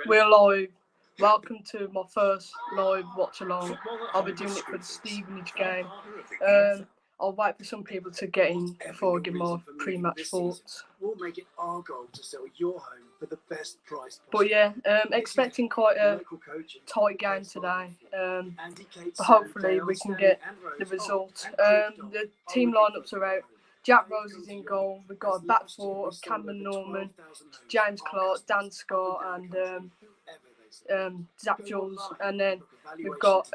We're live. Welcome to my first live watch along. I'll be doing it for the Stevenage game. I'll wait for some people to get in before I give my pre-match thoughts. We'll make it our goal to sell your home for the best price possible. But yeah, expecting quite a tight game today. But hopefully we can get the result. The team lineups are out. Jack Rose is in goal. We've got a back four of Cameron Norman, James Clark, Dan Scott, and Zach Jules. And then we've got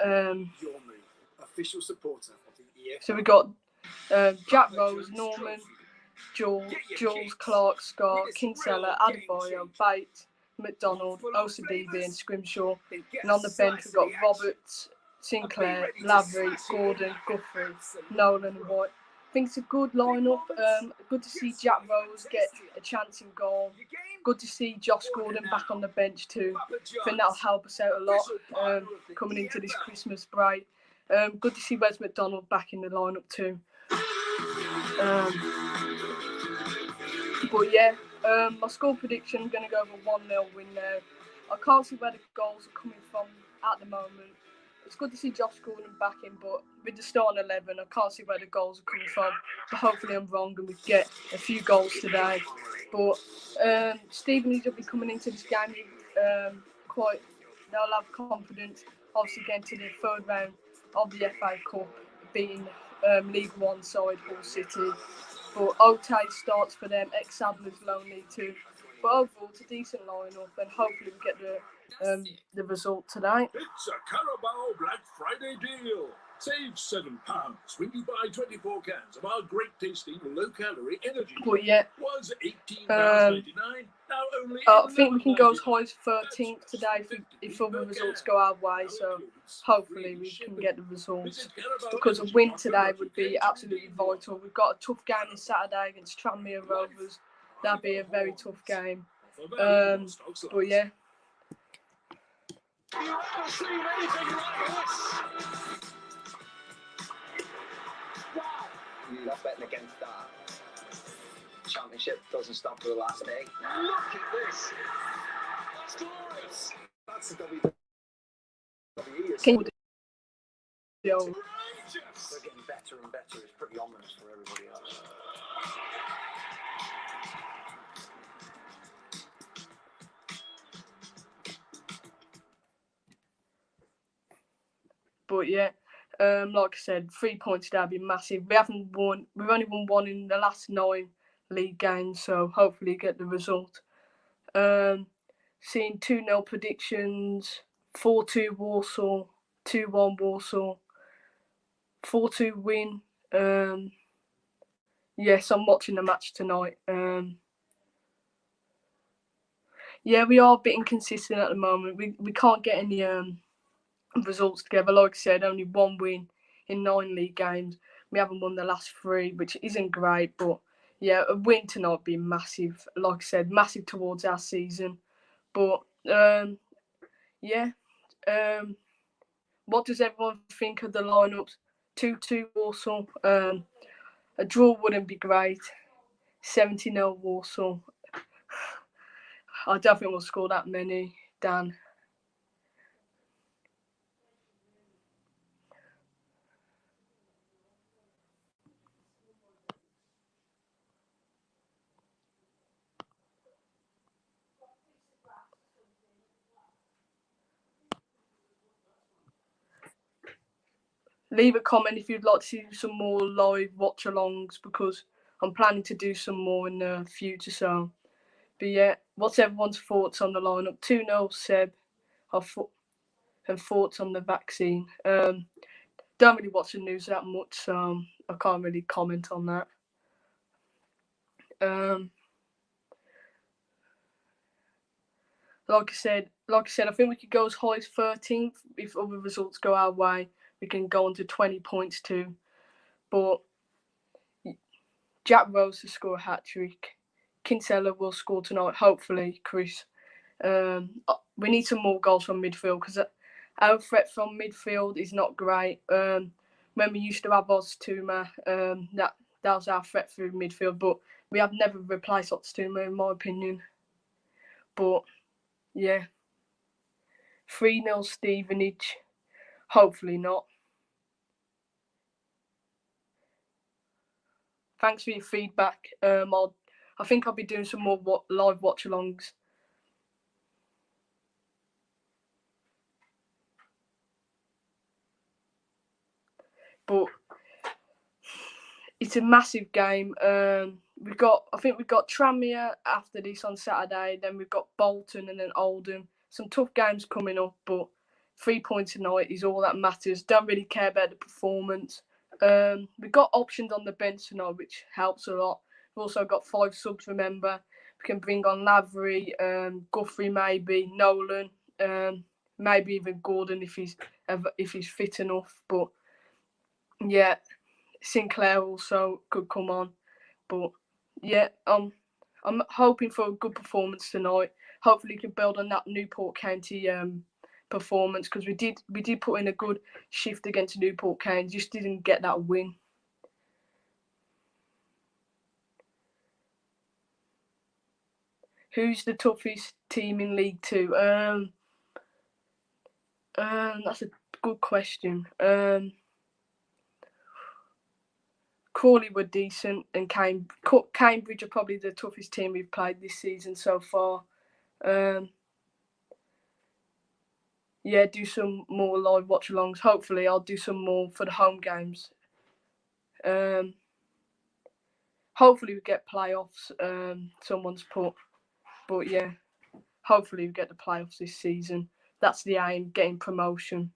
so we've got Jack Rose, Norman, Jules, Clark, Scott, Kinsella, Adebayo, Bates, McDonald, Osadibe and Scrimshaw. And on the bench we've got Roberts, Sinclair, Lavery, Gordon, Guthrie, Nolan and White. I think it's a good lineup. Good to see Jack Rose get a chance in goal. Good to see Josh Gordon back on the bench too. I think that'll help us out a lot coming into this Christmas break. Good to see Wes McDonald back in the lineup too. But yeah, my score prediction, I'm going to go for 1-0 win now. I can't see where the goals are coming from at the moment. It's good to see Josh Gordon back in, but with the starting 11, I can't see where the goals are coming from. But hopefully I'm wrong and we get a few goals today. But Stevenage will be coming into this game they'll have confidence, obviously getting to the third round of the FA Cup, beating League One side Hull City. But Ote starts for them, ex-Sablers lonely too. But overall, it's a decent lineup, and hopefully we get the result today. It's a Carabao Black Friday deal. Save £7 when you buy 24 cans of our great tasting low-calorie energy. But yeah, was £18.99. Now only I think we can go as high as 13th today if other results go our way. So hopefully we can get the results, because a win today would be absolutely vital. We've got a tough game on Saturday against Tranmere Rovers. That'd be a very tough game. But yeah. You ever seen anything like this? Wow! You're not betting against that. Championship doesn't stop for the last day. Look at this! That's glorious! That's the WWE. Can you Outrageous! They're getting better and better. It's pretty ominous for everybody else. But yeah, like I said, 3 points today would be massive. We've only won one in the last 9 league games, so hopefully get the result. Seeing 2-0 predictions, 4-2 Walsall, 2-1 Walsall, 4-2 win. Yes, I'm watching the match tonight. Yeah, we are a bit inconsistent at the moment. We can't get any results together. Like I said, only 1 win in 9 league games. We haven't won the last 3, which isn't great, but yeah, a win tonight would be massive. Like I said, massive towards our season. But yeah, what does everyone think of the lineups? 2-2 Walsall. A draw wouldn't be great. 70-0 Walsall. I don't think we'll score that many, Dan. Leave a comment if you'd like to see some more live watch-alongs, because I'm planning to do some more in the future. So, but yeah, what's everyone's thoughts on the lineup? 2-0 Seb, and thoughts on the vaccine. Don't really watch the news that much, so I can't really comment on that. Like I said, I think we could go as high as 13th if other results go our way. We can go on to 20 points too. But Jack Rose will score a hat-trick. Kinsella will score tonight, hopefully, Chris. We need some more goals from midfield, because our threat from midfield is not great. When we used to have Oztuma, that was our threat through midfield, but we have never replaced Oztuma, in my opinion. But yeah, 3-0 Stevenage. Hopefully not. Thanks for your feedback. I think I'll be doing some more live watch-alongs. But it's a massive game. I think we've got Tranmere after this on Saturday. Then we've got Bolton and then Oldham. Some tough games coming up, but 3 points tonight is all that matters. Don't really care about the performance. We've got options on the bench tonight, which helps a lot. We've also got 5 subs. Remember, we can bring on Lavery, Guthrie, maybe Nolan, maybe even Gordon if he's fit enough. But yeah. Sinclair also could come on, but yeah, I'm hoping for a good performance tonight. Hopefully, we can build on that Newport County performance, because we did put in a good shift against Newport County, just didn't get that win. Who's the toughest team in League Two? That's a good question. Crawley were decent, and Cambridge are probably the toughest team we've played this season so far. Yeah, do some more live watch-alongs. Hopefully, I'll do some more for the home games. Hopefully, we get playoffs. Someone's put, but yeah, hopefully we get the playoffs this season. That's the aim, getting promotion.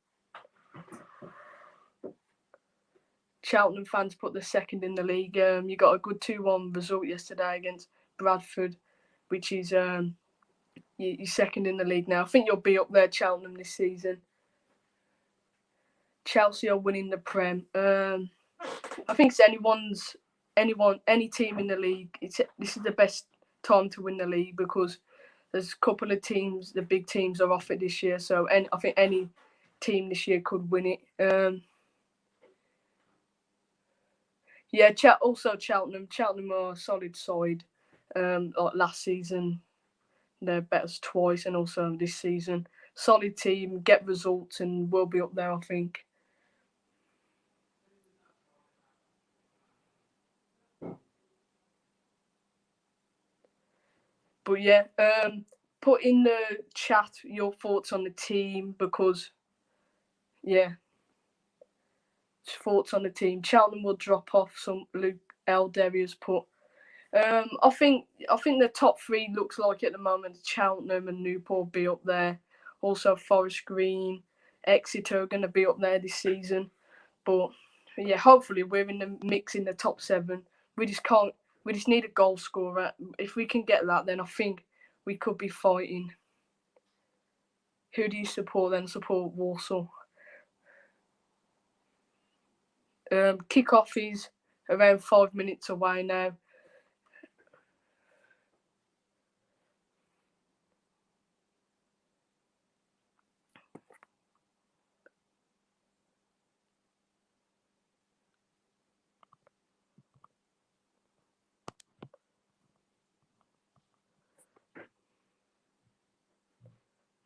Cheltenham fans put the second in the league. You got a good 2-1 result yesterday against Bradford, which is you're second in the league now. I think you'll be up there, Cheltenham, this season. Chelsea are winning the Prem. I think it's any team in the league. This is the best time to win the league, because there's a couple of teams, the big teams are off it this year. So I think any team this year could win it. Yeah, also Cheltenham. Cheltenham are a solid side. Like last season, they're better twice, and also this season. Solid team, get results, and we'll be up there, I think. But yeah, put in the chat your thoughts on the team, because yeah, thoughts on the team. Cheltenham will drop off. Some Luke Elderry's put. I think the top 3 looks like at the moment Cheltenham and Newport be up there. Also Forest Green, Exeter are going to be up there this season. But yeah, hopefully we're in the mix in the top 7. We just need a goal scorer. If we can get that, then I think we could be fighting. Who do you support then? Support Walsall. Kick-off is around 5 minutes away now.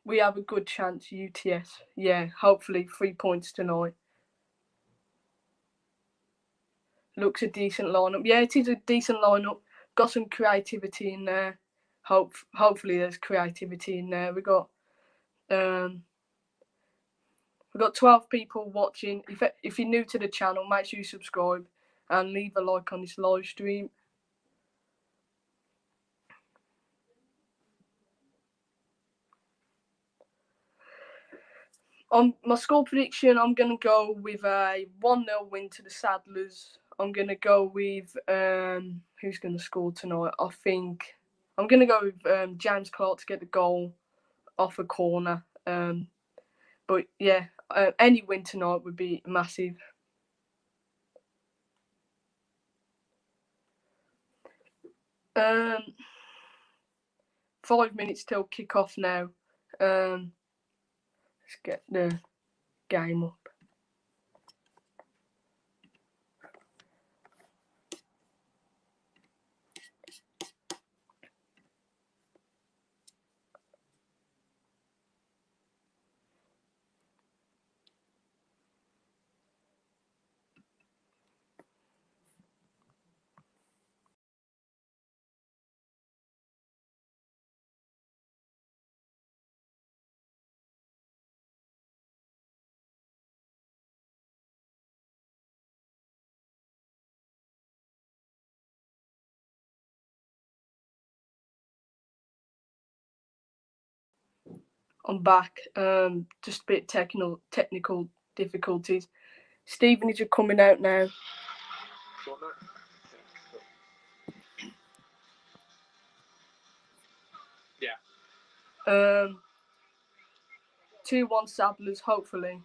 We have a good chance, UTS. Yeah, hopefully 3 points tonight. Looks a decent lineup. Yeah, it is a decent lineup. Got some creativity in there. Hopefully there's creativity in there. We've got 12 people watching. If you're new to the channel, make sure you subscribe and leave a like on this live stream. On my score prediction, I'm going to go with a 1-0 win to the Saddlers. I'm going to go with who's going to score tonight? I think I'm going to go with James Clark to get the goal off a corner. But yeah, any win tonight would be massive. Um, 5 minutes till kick-off now. Let's get the game up. I'm back. Just a bit technical difficulties. Stevenage are coming out now. Yeah. 2-1 Saddlers, hopefully.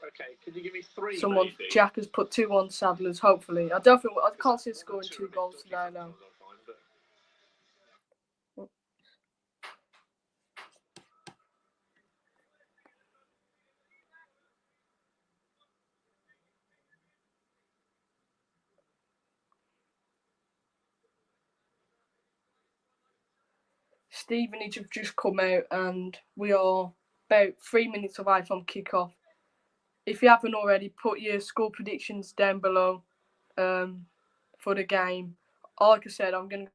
Okay, can you give me three? Someone, maybe? Jack has put 2-1 Saddlers, hopefully. I can't see us scoring 2 goals today now. Stevenage have just come out and we are about 3 minutes away from kick-off. If you haven't already, put your score predictions down below for the game. Like I said, I'm gonna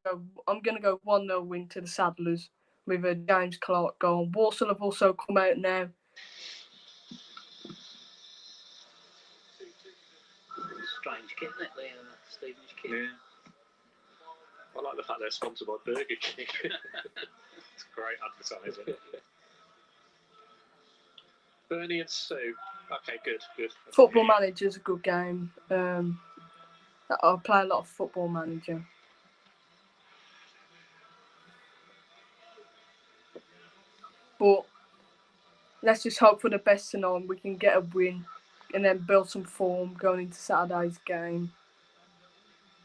go 1-0 win to the Saddlers with a James Clark goal. Walsall have also come out now. Strange kit, isn't it, the Stevenage kit? Yeah. I like the fact they're sponsored by Burger King. It's great advertising. Bernie and Sue. Okay, good. Football Manager's a good game. I play a lot of Football Manager. But let's just hope for the best tonight. We can get a win and then build some form going into Saturday's game.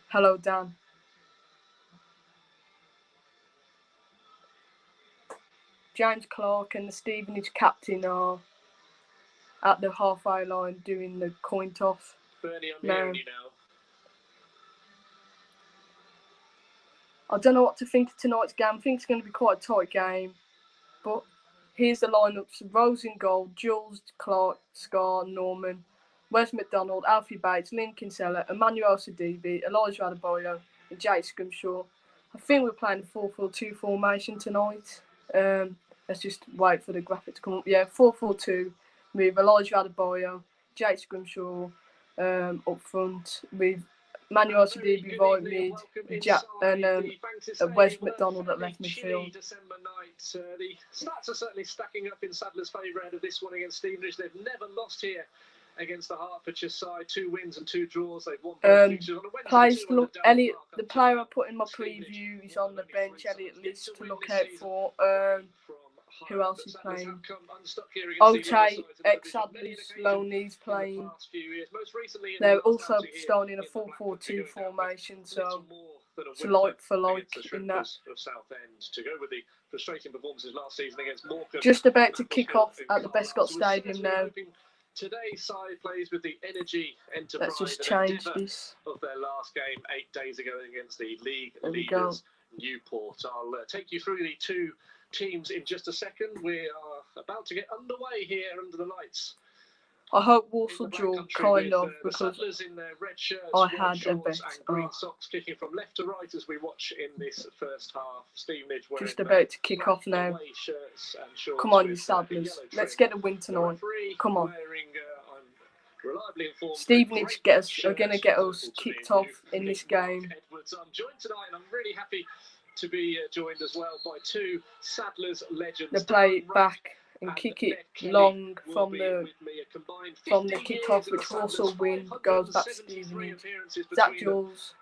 Hello, Dan. James Clark and the Stevenage captain are at the halfway line doing the coin toss. Bernie, I'm hearing you now. I don't know what to think of tonight's game. I think it's going to be quite a tight game. But here's the lineups. Rose in goal, Jules, Clark, Scar, Norman, Wes McDonald, Alfie Bates, Lynn Kinsella, Emmanuel Sadibi, Elijah Adebayo, and Jake Scrimshaw. I think we're playing a 4-4-2 formation tonight. Let's just wait for the graphic to come up. Yeah, 4-4-2 with Elijah Adebayo, Jake Scrimshaw up front with Manuel Sadibi right mid, Jack and Wes McDonald at left midfield. December night. The stats are certainly stacking up in Sadler's favour ahead of this one against Stevenage. They've never lost here against the Hertfordshire side. 2 wins and 2 draws. They've won both fixtures on a Wednesday. Players to look. Elliot, the player I put in my preview, is on the bench. Elliot List to look out for. Who else is playing? Ote, ex-Sadler's Loney's playing. They're also starting in a 4-4-2 formation, so it's like for like in that. Just about to kick off at the Bescott Stadium now. Today's side plays with the energy, enterprise, let's just change and this of their last game 8 days ago against the league leaders Newport. I'll take you through the 2 teams in just a second. We are about to get underway here under the lights. I hope Walsall draw kind of because in their red shirts, I had a bet. Green socks kicking from left to right as we watch in this first half. Stevenage just about to kick off now. Come on, you Sadlers. Let's get a win tonight. Come on. Stevenage are going to get us kicked off in this game. I'm joined tonight and I'm really happy to be joined as well by 2 Sadlers legends. They play it back and kick it long from the kick-off, which Walsall win, goes back to Stevenage. Zach Jules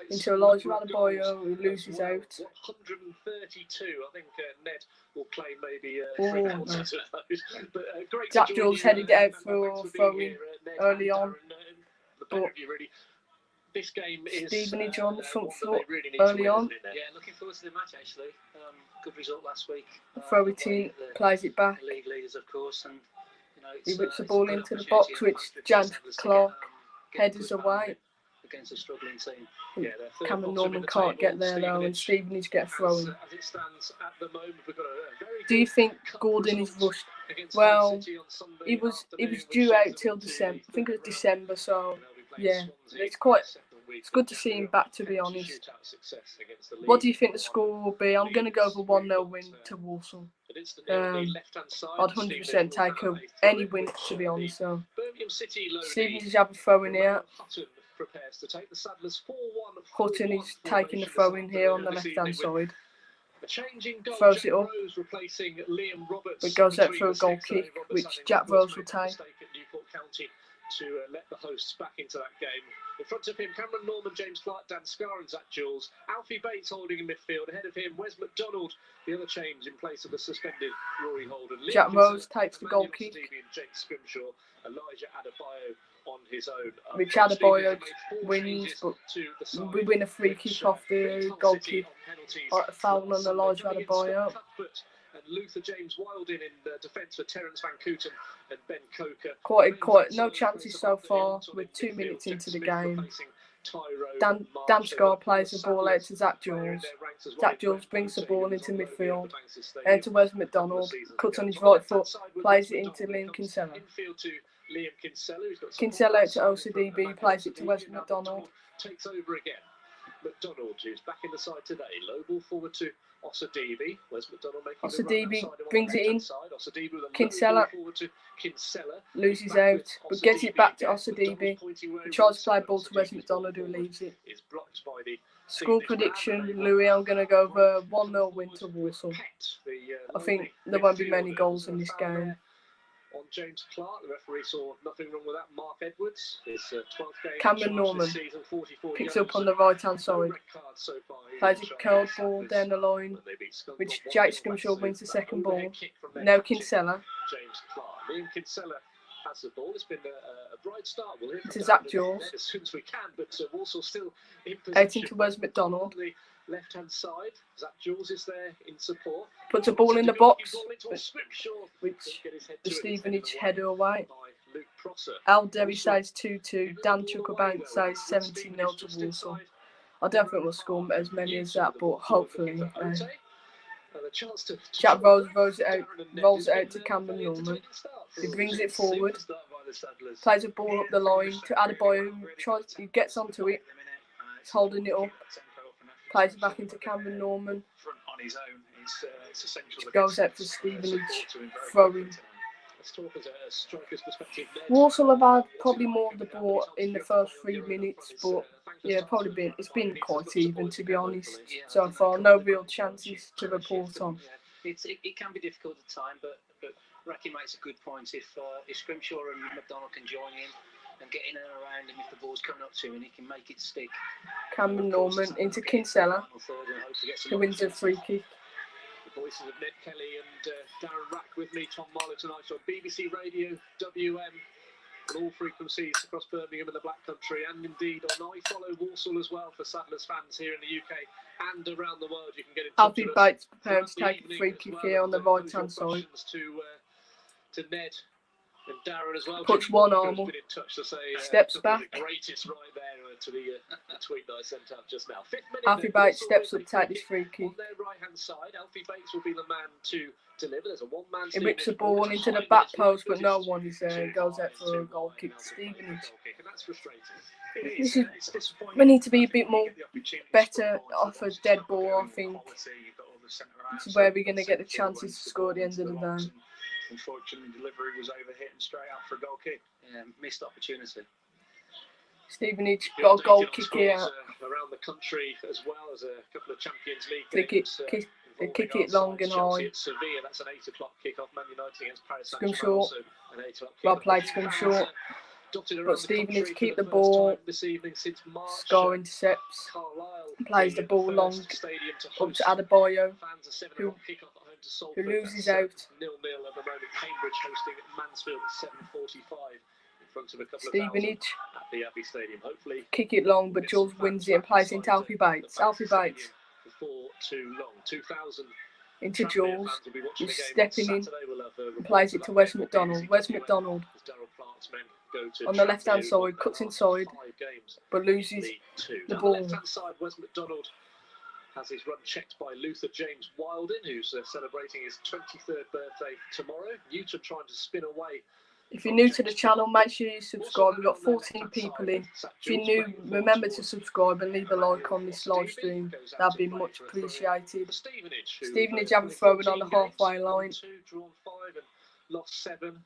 into Elijah Adebayo, who loses out. 132, I think Ned will play maybe 3 quarters of those. But, Zach Jules headed out for throwing early on. But this game is Stevenage on the front foot early on. Yeah, looking forward to the match actually. Good result last week. Throw it in, plays it back. League leaders, of course, and he whips the ball into the box, which James Clark headers away. Against a struggling team. Yeah, Cameron Norman can't get there though, and Stevenage get a throw in. Do you think Gordon is rushed? Well, he was due out till December. I think it was December, so yeah, it's good to see him back, to be honest. What do you think the score will be? I'm going to go for 1-0 win to Walsall. I'd 100% take any win, to be honest. So Stevenage have a throw in here. Hutton is taking the throw in here on the left hand side. A change in goal. Throws Jack it up. Rose replacing Liam Roberts. It goes out between for a the goal sticks. kick, Roberts which having, Jack of course, Rose will made a take. mistake at Newport County to let the hosts back into that game. In front of him, Cameron Norman, James Clark, Dan Scarr and Zach Jules. Alfie Bates holding in midfield. Ahead of him, Wes McDonald, the other change in place of the suspended Rory Holden. Jack Rose takes the goal kick. And Jake Scrimshaw, Elijah Adebayo on his own. Which Adebayo wins, but we win a free kick off the goal kick. Or a foul on Elijah Adebayo. And Luther James Wilding in defence for Terence Van Kooten and Ben Coker. Quite no chances so far. We're 2 minutes into the game. Dan Scarr plays the ball out to Zach Jules. Zach Jules brings the ball into midfield. And to Wes McDonald, cuts on his right foot, plays it into Liam Kinsella. Kinsella out to OCDB, plays it to Wes McDonald. Takes over again. McDonald, who's back in the side today. Low ball forward to Osadibe. Where's McDonald making Osadibe brings it in. Kinsella loses out, but gets it back to Osadibe. He tries to play ball to Wes McDonald, who leaves it. Score prediction, Louis, I'm going to go over 1-0 win to Walsall. I think there won't be many goals in this game. On James Clark, the referee saw nothing wrong with that. Mark Edwards, his 12th game. Cameron Norman season, 44 picks yards. up on the right hand side. So Plays a curled ball down the line, which Jake Scrimshaw wins the second ball. Now Kinsella. James Clark. Liam Kinsella has the ball. It's been a bright start. We'll hear from To Zach Jules. as soon as we can, but Walsall still in Out position. into Wes McDonald. On the left-hand side, Zach Jules is there in support. Puts a ball in the box, which the the Stevenage header away. by Luke Prosser. Al Derry says 2-2. Dan Chucklebank says 17-0 to Walsall. I don't think we'll score as many as that, but hopefully. Jack Rose rolls it out to Cameron Norman. He brings it forward, plays a ball up the line to Adebayo, who gets onto it. He's holding it up, plays it back into Cameron Norman. Goes out for Stevenage, throwing. Walsall have had probably more of the ball in the first 3 minutes, but yeah, it's been quite even, to be honest, so far. No real chances to report on. It can be difficult at times, but Racky makes a good point. If Scrimshaw and McDonald can join in and get in and around him, if the ball's coming up to him, and he can make it stick. Cameron Norman into Kinsella, who wins a free kick. The voices of Ned Kelly and Darren Rack with me, Tom Marlow, tonight on BBC Radio, WM, on all frequencies across Birmingham and the Black Country, and indeed on iFollow Walsall as well for Sadler's fans here in the UK and around the world. You can get in touch Alfie with us Bates preparing to take a free kick here on the right hand side. To Ned and Darren as well. Puts one arm up, been in touch to say, steps back. The greatest right there to the tweet that I sent out just now. Alfie Bates steps up to take this free kick. On their right hand side, Alfie Bates will be the man to deliver. There's a one-man. He whips the ball into the back post, but no one is there. He goes out for a goal kick to Stevenage. We need to be a bit more better off a dead ball, I think. This is where we're going to get the chances to score at the end of the day. Unfortunately, delivery was overhit and straight out for a goal kick. Missed opportunity. Stevenage got a goal kick here. Around the country, as well as a couple of Champions League games. They kick it long and high. Sevilla, that's an 8 o'clock kick-off. Man United against Paris Scrimshaw. Well played, Scrimshaw. But Stevenage keep the ball. Scar intercepts. Plays the ball long up to Adebayo, who loses out. 0-0 at the moment. Cambridge hosting Mansfield at 7:45 in front of a couple Stevenage of at the Abbey Stadium. Hopefully, kick it long, but Jules wins it and plays into Alfie Bates. Alfie Bates before too long. 2,000 into Jules, who's stepping in and plays it to Wes McDonald. Wes McDonald on the left hand side, cuts inside, but loses the ball. Left hand side, Wes McDonald has his run checked by Luther James Wilding, who's celebrating his 23rd birthday tomorrow. Newton trying to spin away. If you're new to the channel, make sure you subscribe. We've got 14 people in. If you're new, remember to subscribe and leave a like on this live stream. That'd be much appreciated. Stevenage have a throw-in on the halfway line. Lost 7.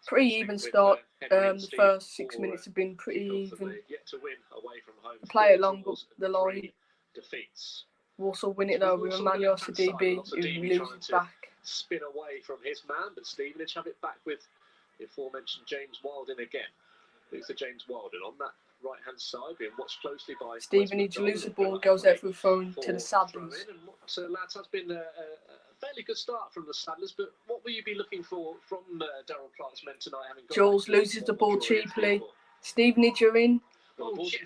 Pretty even start. The first 6 minutes have been pretty even. Yet to win away from home. Play it along up the line. Defeats. Walsall win it though with Emmanuel Sidibe, who loses back. Spin away from his man, but Stevenage have it back with the aforementioned James Wilding again. Luther James Wilding on that right-hand side, being watched closely by Stevenage lose the ball, goes out for a throw to the Saddlers. So, lads, has been a fairly good start from the Saddlers, but what will you be looking for from Darryl Clark's men tonight? Jules loses the ball cheaply. Stevenage are in.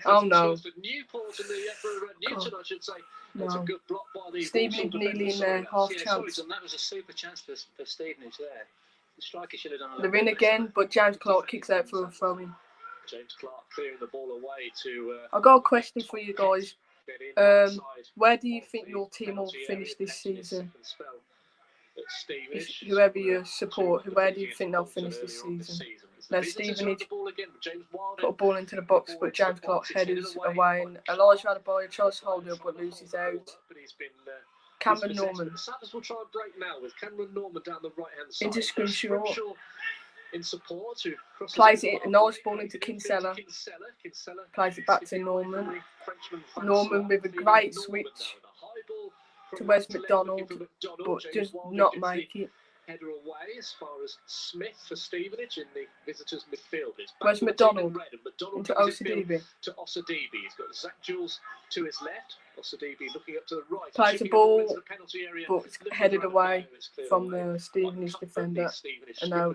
Oh no. Newport in the Newton, I should say. That's No. a good block by the Stevenage nearly in there, half chance. That was a super chance for Stevenage there. The striker should have done a They're in again, but James Clark kicks out for a throw-in. James Clark clearing the ball away to. I've got a question for you guys. Where do you think your team will finish this season? Whoever you support, where do you think they'll finish this season? Now, Stevenage put a ball into the box, but James Clark headers away, and Elijah Adebayo tries to hold it, but loses out. Cameron Norman Saddlers will try and break now with Cameron Norman down the right-hand side. into Scrimshaw. In support to Plays it, a nice ball into Kinsella. Plays it back to Norman. Norman with a great switch to Wes McDonald, but does not make it. Header away as far as Smith for Stevenage in the visitors' midfield. Where's McDonald? Into Osadibe. To Osadibe. He's got Zach Jules to his left. Osadibe looking up to the right. Plays the ball, but it's headed away from the Stevenage defender, and now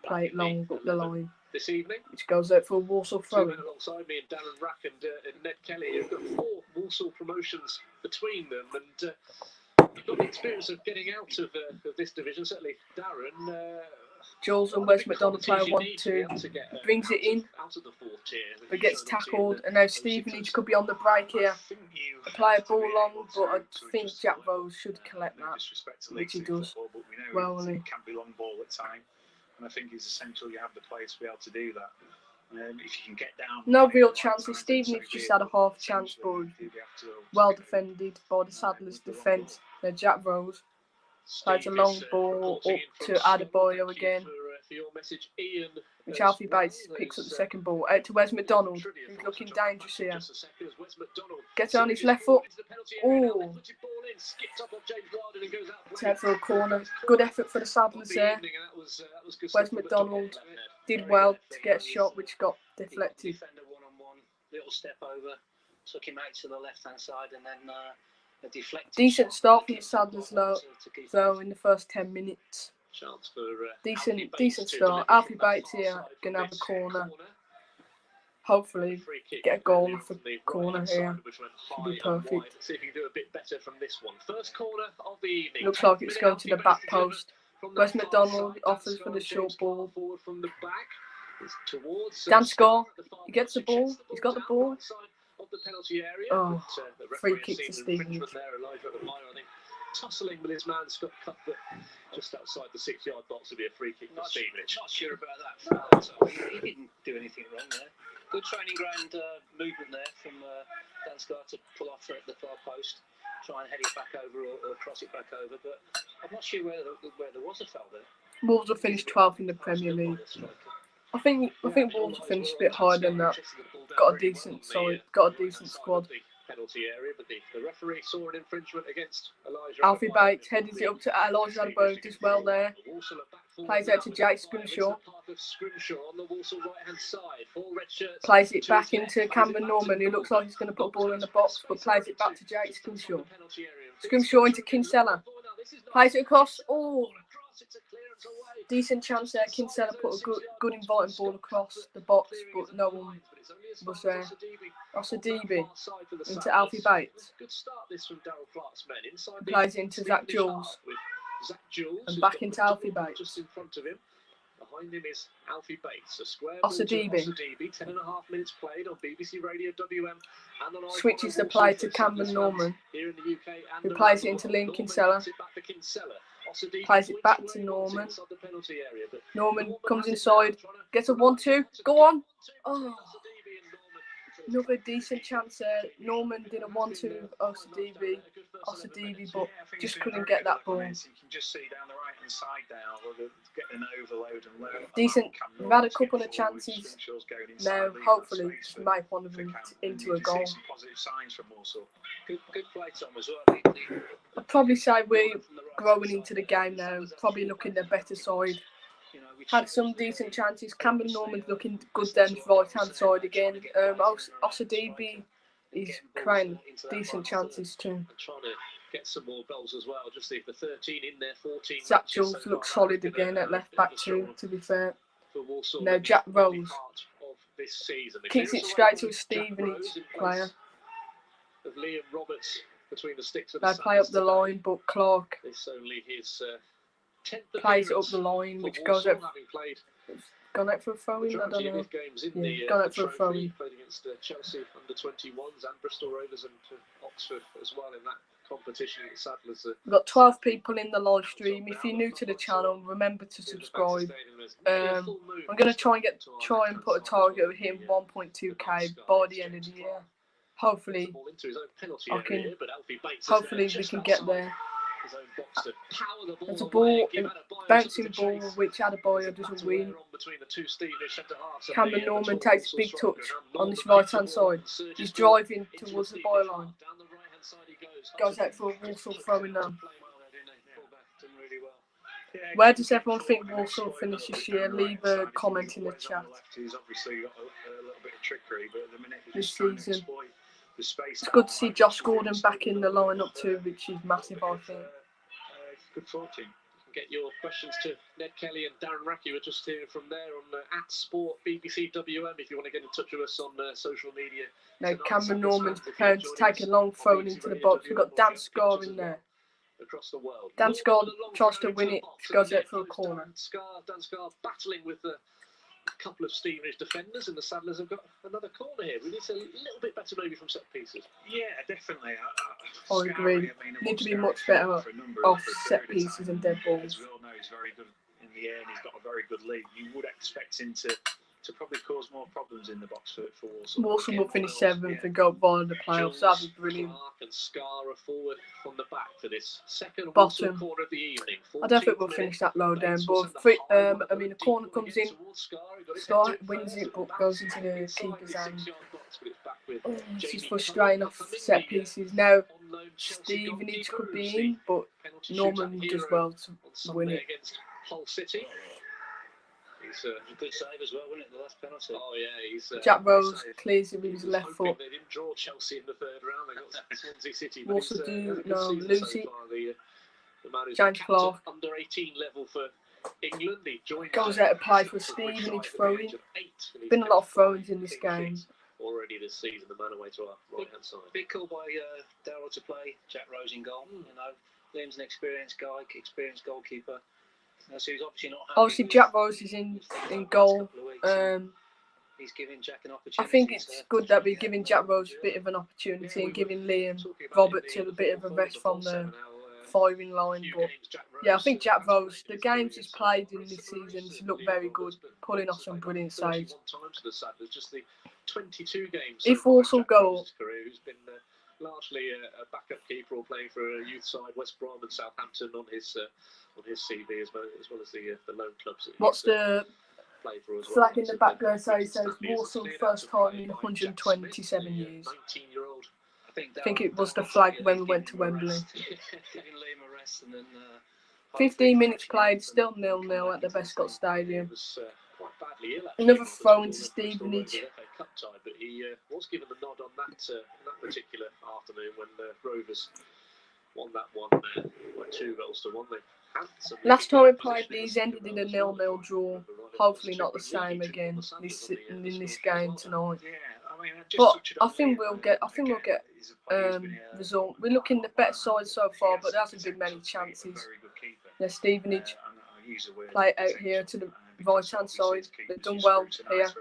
play it long up the line, this evening, which goes out for a Walsall throw-in. Alongside me and Darren Rack and Ned Kelly, who've got 4 Walsall promotions between them, and you've got the experience of getting out of this division, certainly Darren. Jules and Wes McDonald play 1-2, brings it in, but gets tackled, and now Stevenage could be on the break here. They play a ball long, but I think Jack Rose should collect that, which he does. Well, it can be long ball at time, and I think it's essential you have the players to be able to do that. If you can get down, no real chances. Stevenage just had a half chance, but well defended by the Saddlers' defence. Now Jack Rose plays a long ball up to Adebayo again, which Alfie Bates picks up the second ball. Out to Wes McDonald, who's looking dangerous here. Gets on his left foot. Oh, it's out for a corner. Good effort for the Saddlers there. Wes McDonald did well to get a shot, which got deflected. Little step over, took him out to the left-hand side, and then a deflected. Decent start from the Saddlers though in the first 10 minutes. Decent start. Alfie Bates here gonna have a corner. Hopefully get a goal off the corner here. Should be perfect. See if you can do a bit better from this one. First corner of the evening. Looks like it's going to the back post. Wes McDonald offers for the short ball. Dan Score, he gets the ball. He's got the ball. Oh, free kick to Stevenage. Tussling with his man Scott Cuthbert just outside the 6-yard box would be a free kick for Stevenage. Not sure about that. He didn't do anything wrong there. Good training ground movement there from Dan Scott to pull off at the far post, try and head it back over or cross it back over. But I'm not sure where there was a foul there. Wolves have finished 12th in the Premier League. I think Wolves have finished a bit higher than that. Got a decent squad. Penalty area, but the referee saw an infringement against Elijah. Alfie Bates heads it up to Elijah Adebayo, does well there. Plays out to Jake Scrimshaw. Plays it back into Cameron Norman, who looks like he's going to put a ball in the box, but plays it back to Jake Scrimshaw. Scrimshaw into Kinsella. Plays it across. Oh, decent chance there. Kinsella put a good inviting ball across the box, but no one was there. Osadibe into Alfie Bates. Plays into Zach Jules. And back into Alfie Bates. Just in front of him. Behind him is Alfie Bates. A square Osadibe. 10.5 minutes played on BBC Radio WM. And switches the play to Cameron Norman, who plays it into Liam Kinsella. Plays it back to Norman. Norman comes inside, gets a 1-2. Go on. Oh, another decent chance there. Norman did a 1-2 Osadibe, but just couldn't get that ball. You can just see down the right-hand inside now, get an overload and learn. Decent. We've had a couple of chances now. Hopefully, just make one of them into a goal. Some positive signs from Walsall. Good play, Tom, as well. I'd probably say we're growing into the game now. Probably looking the better side. Had some decent chances. Cameron Norman's looking good down the right hand side again. Osadibi is creating decent chances too. And trying to get some more goals as well. Just the 13 in there, 14. Zach Jules looks solid again at left back too, to be fair. For Walsall. Now Jack Rose Of this season. kicks it straight to a Stevenage player. Of Liam Roberts between the sticks of They play up the line, but Clark It's only his 10th plays it up the line, which goes out. Gone out for a throw-in, I don't know. Gone out for a throw-in. Played against Chelsea under-21s and Bristol Rovers and Oxford as well in that competition. Sadler's. We've got 12 people in the live stream. If you're new to the channel, remember to subscribe. I'm going to try and put a target of hitting 1.2k by the end of the year. Hopefully, we can get there. There's a ball, bouncing ball, which Adebayo doesn't win. Cameron Norman takes a big touch on this right-hand side. He's driving towards the byline. Goes out for a Walsall throwing now. Where does everyone think Walsall finish this year? Leave a comment in the chat. He's obviously got a little bit of trickery, but at the minute This season. It's good to see Josh Gordon back in the lineup too, which is massive, I think. Good fortune. Get your questions to Ned Kelly and Darren Racky. We're just hearing from there on @Sport BBC WM if you want to get in touch with us on social media. Now Cameron Norman's prepared to take a long throw into the box. We've got Dan Scar in there. Across the world. Dan Scar tries to win it, goes out for a corner. Dan Scar battling with a couple of Stevenage defenders, and the Saddlers have got another corner here. We need a little bit better maybe from set pieces. Yeah, definitely. I agree. Need to be much better off set pieces and dead balls. As we all know, he's very good in the air and he's got a very good lead. You would expect him to probably cause more problems in the box for Walsall. Walsall will finish 7th and go via the playoffs. That'd be brilliant. And Scar are forward from the back for this second Bottom. corner of the evening. I don't think we'll finish that low down, but the corner comes in. Scar wins it, but goes into the keeper's hand. Oh, this is frustrating off set pieces. Now, Stevenage could be in, but Norman does well to win it. Against Hull City. It's a good save as well, wasn't it? The last penalty. Oh yeah, he's Jack Rose clears it with his left foot. They didn't draw Chelsea in the third round. They got Swansea City. Walsall do lose it. The man who's James Clark under 18 level for England. He joined goes out to play for Stevenage throwing. Been a lot of throw-ins in this game. Already this season, the man away to our right hand side. Big call by Darryl to play Jack Rose in goal. You know, Liam's an experienced guy, experienced goalkeeper. So he's obviously not. Obviously, Jack Rose is in goal. He's giving Jack an opportunity. I think it's good that we're giving Jack Rose a bit of an opportunity and giving Liam Roberts a bit of a rest from the firing line. But yeah, I think Jack Rose, the games he's played in this season, he's looked very good, pulling off some brilliant saves. If Walsall go up, who's been largely a backup keeper or playing for a youth side, West Brom and Southampton on his CV as well as the loan clubs. What's the flag in the background? So it says Walsall first time in 127 years. 19-year-old. I think it was the flag when we went to Wembley. 15 minutes played, still 0-0 at the Bescott Stadium. Another throw into Stevenage. Cup tie, but he was given the nod on that particular afternoon when the Rovers won that one by 2-1. Last time we played these ended in a 0-0 draw. Hopefully not the same again in this game tonight. But I think we'll get result. We're looking the better side so far, but there hasn't been many chances. Yeah, Stevenage play it out here to the right hand side. They've done well here.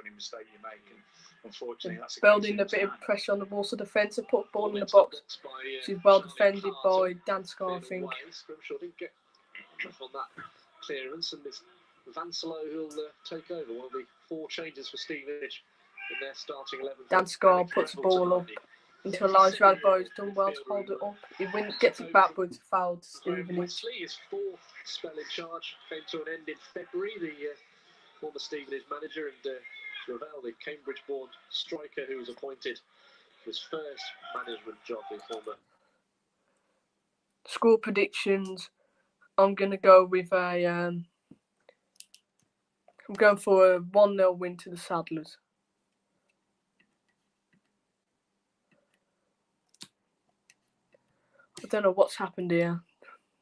Building a bit of pressure on the Walsall defence and put a ball in the box. She's well defended by Dan Scar, I think. On that clearance, and it's Vansalo who'll take over. One of the 4 changes for Stevenage in their starting 11. Dan Scar puts the ball up. into Elijah Adebayo, who's done well to hold it up. He gets it back, but it's fouled to Stevenage. Wesley, his fourth spell in charge, came to an end in February. The former Stevenage manager, and Ravel, the Cambridge-born striker who was appointed his first management job, the former. Score predictions. I'm going to go with I'm going for a 1-0 win to the Saddlers. I don't know what's happened here.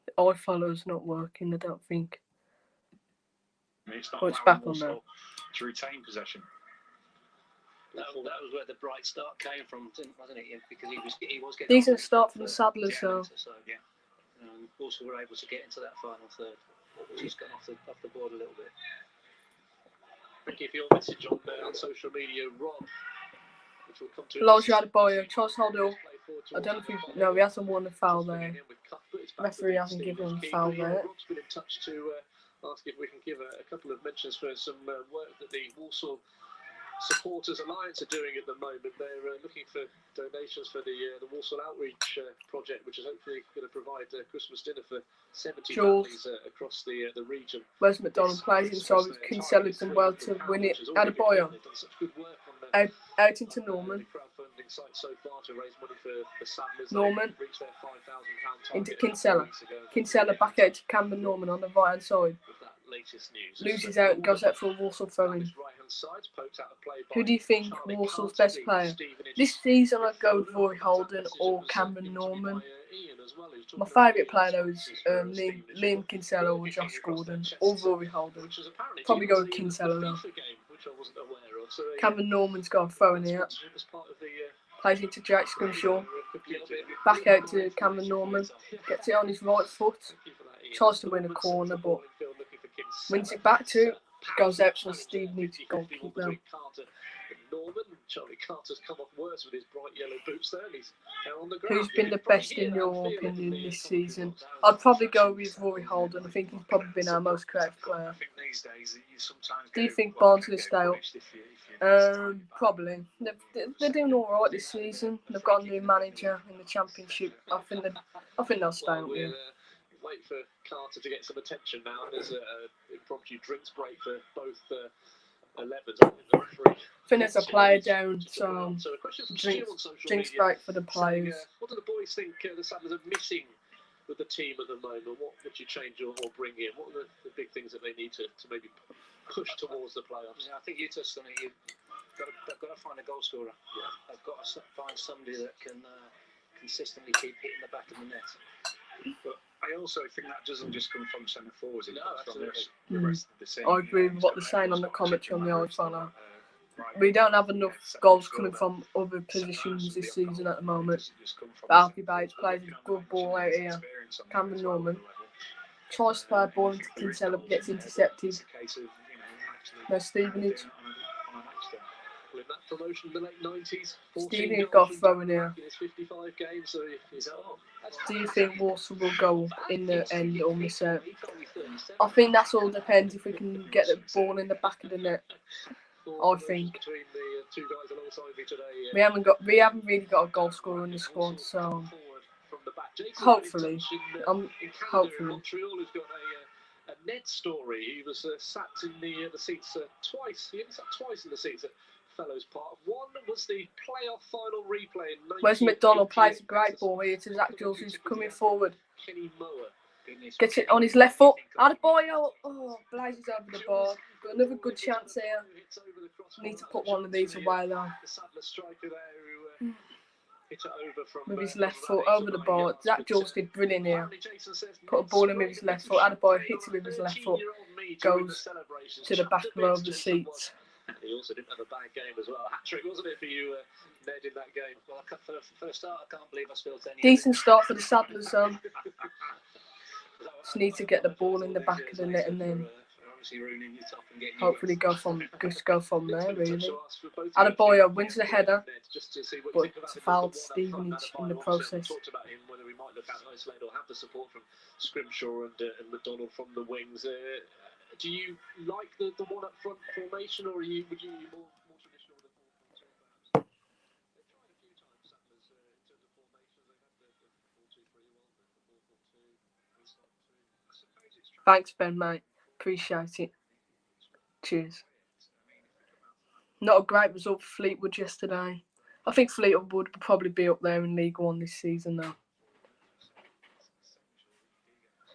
The iFollow's not working, I don't think. It's not It's back on Walsall now. to retain possession. That was where the bright start came from, wasn't it? Because he was getting Decent start from the Saddlers, so. Yeah. Also, were able to get into that final third. She's gone off the board a little bit. Thank you for your message on social media, Rob. Which will come to Elijah Adebayo tries to hold it up. I don't know if he hasn't won a foul there. Referee hasn't given him a foul there. Rob's been in touch to ask if we can give a couple of mentions for some work that the Walsall Supporters Alliance are doing at the moment. They're looking for donations for the Walsall Outreach project, which is hopefully going to provide Christmas dinner for 70 families across the region. Wes McDonald plays inside with Kinsella done well to win it. Adebayo out into Norman. Norman into Kinsella. Kinsella back out to Cameron Norman on the right hand side. Loses out and goes out for a Walsall throw-in. Who do you think Walsall's best player? This season I'd go with Rory Holden or Cameron Norman. My favourite player though is Liam Kinsella or Josh Gordon or Rory Holden. Probably go with Kinsella though. Cameron Norman's got a throw in here. Plays into Jack Scrimshaw. Back out to Cameron Norman. Gets it on his right foot. Tries to win a corner but wins it back to. Goes out for Stevenage goalkeeper. Charlie Carter's come off worse with his bright yellow boots there. He's on the ground. Who's been the best in your opinion this season? I'd probably go with Rory Holden. I think he's probably been our most creative player. Do you think Barnes will stay up? Probably. They're doing all right this season. They've got a new manager in the Championship. I think they'll stay up. Yeah. Wait for Carter to get some attention now. There's an impromptu drinks break for both 11s. I think there's a player down, so drinks break for the players. What do the boys think the Saddlers are missing with the team at the moment? What would you change or bring in? What are the big things that they need to maybe push towards the playoffs? Yeah, I think you touched on it. They've got to find a goal scorer. Yeah. They've got to find somebody that can consistently keep hitting the back of the net. But I also think that doesn't just come from centre forwards. It comes from the rest of the team. I agree with what they're saying on the commentary on the iFollow. We don't have enough goals coming from other positions this season at the moment. But Alfie Bates plays a good ball out here. Cameron Norman tries to play a ball into Kinsella but gets intercepted. No Stevenage. In that promotion in the late 90s, Stevenage got a throw in here. 55 games, so he's Do you think Walsall will go in the end or miss out? I think that's all depends if we can get the ball in the back of the net. I think between the two guys alongside me today, we haven't really got a goal scorer in the squad, so hopefully, hopefully. Montreal has got a Ned story. He was sat in the seats twice. He only sat twice in the seats at Fellows Park. One was the playoff final replay in 1988. Wes McDonald plays a great ball here to Zach Jules, who's coming forward. Kenny Mower Gets it on his left foot. Adebayo, blazes over the bar. Got another good chance here. Need to put one of these away though. The Saddler striker there who hit it over from With his left foot over the bar. Zach Jules did brilliant here. Put a ball in with his left foot. Adebayo hits it with his left foot. Goes to the back row of the seats. He also didn't have a bad game as well. Hat-trick, wasn't it, for you, Ned, in that game? Well, for a start, I can't believe I spilled any. Decent start for the Saddlers, just need to get the ball in the back of the net and then hopefully go from there, really. Adebayo wins the header, but fouled Stevenage in the process. Talked about him, whether we might look at isolate or have the support from Scrimshaw and McDonald from the wings. Do you like the one up front formation, or would you be more traditional with the 4-4-2? They've tried a few times, Sattlers, Thanks, Ben, mate. Appreciate it. Cheers. Not a great result for Fleetwood yesterday. I think Fleetwood would probably be up there in League One this season, though.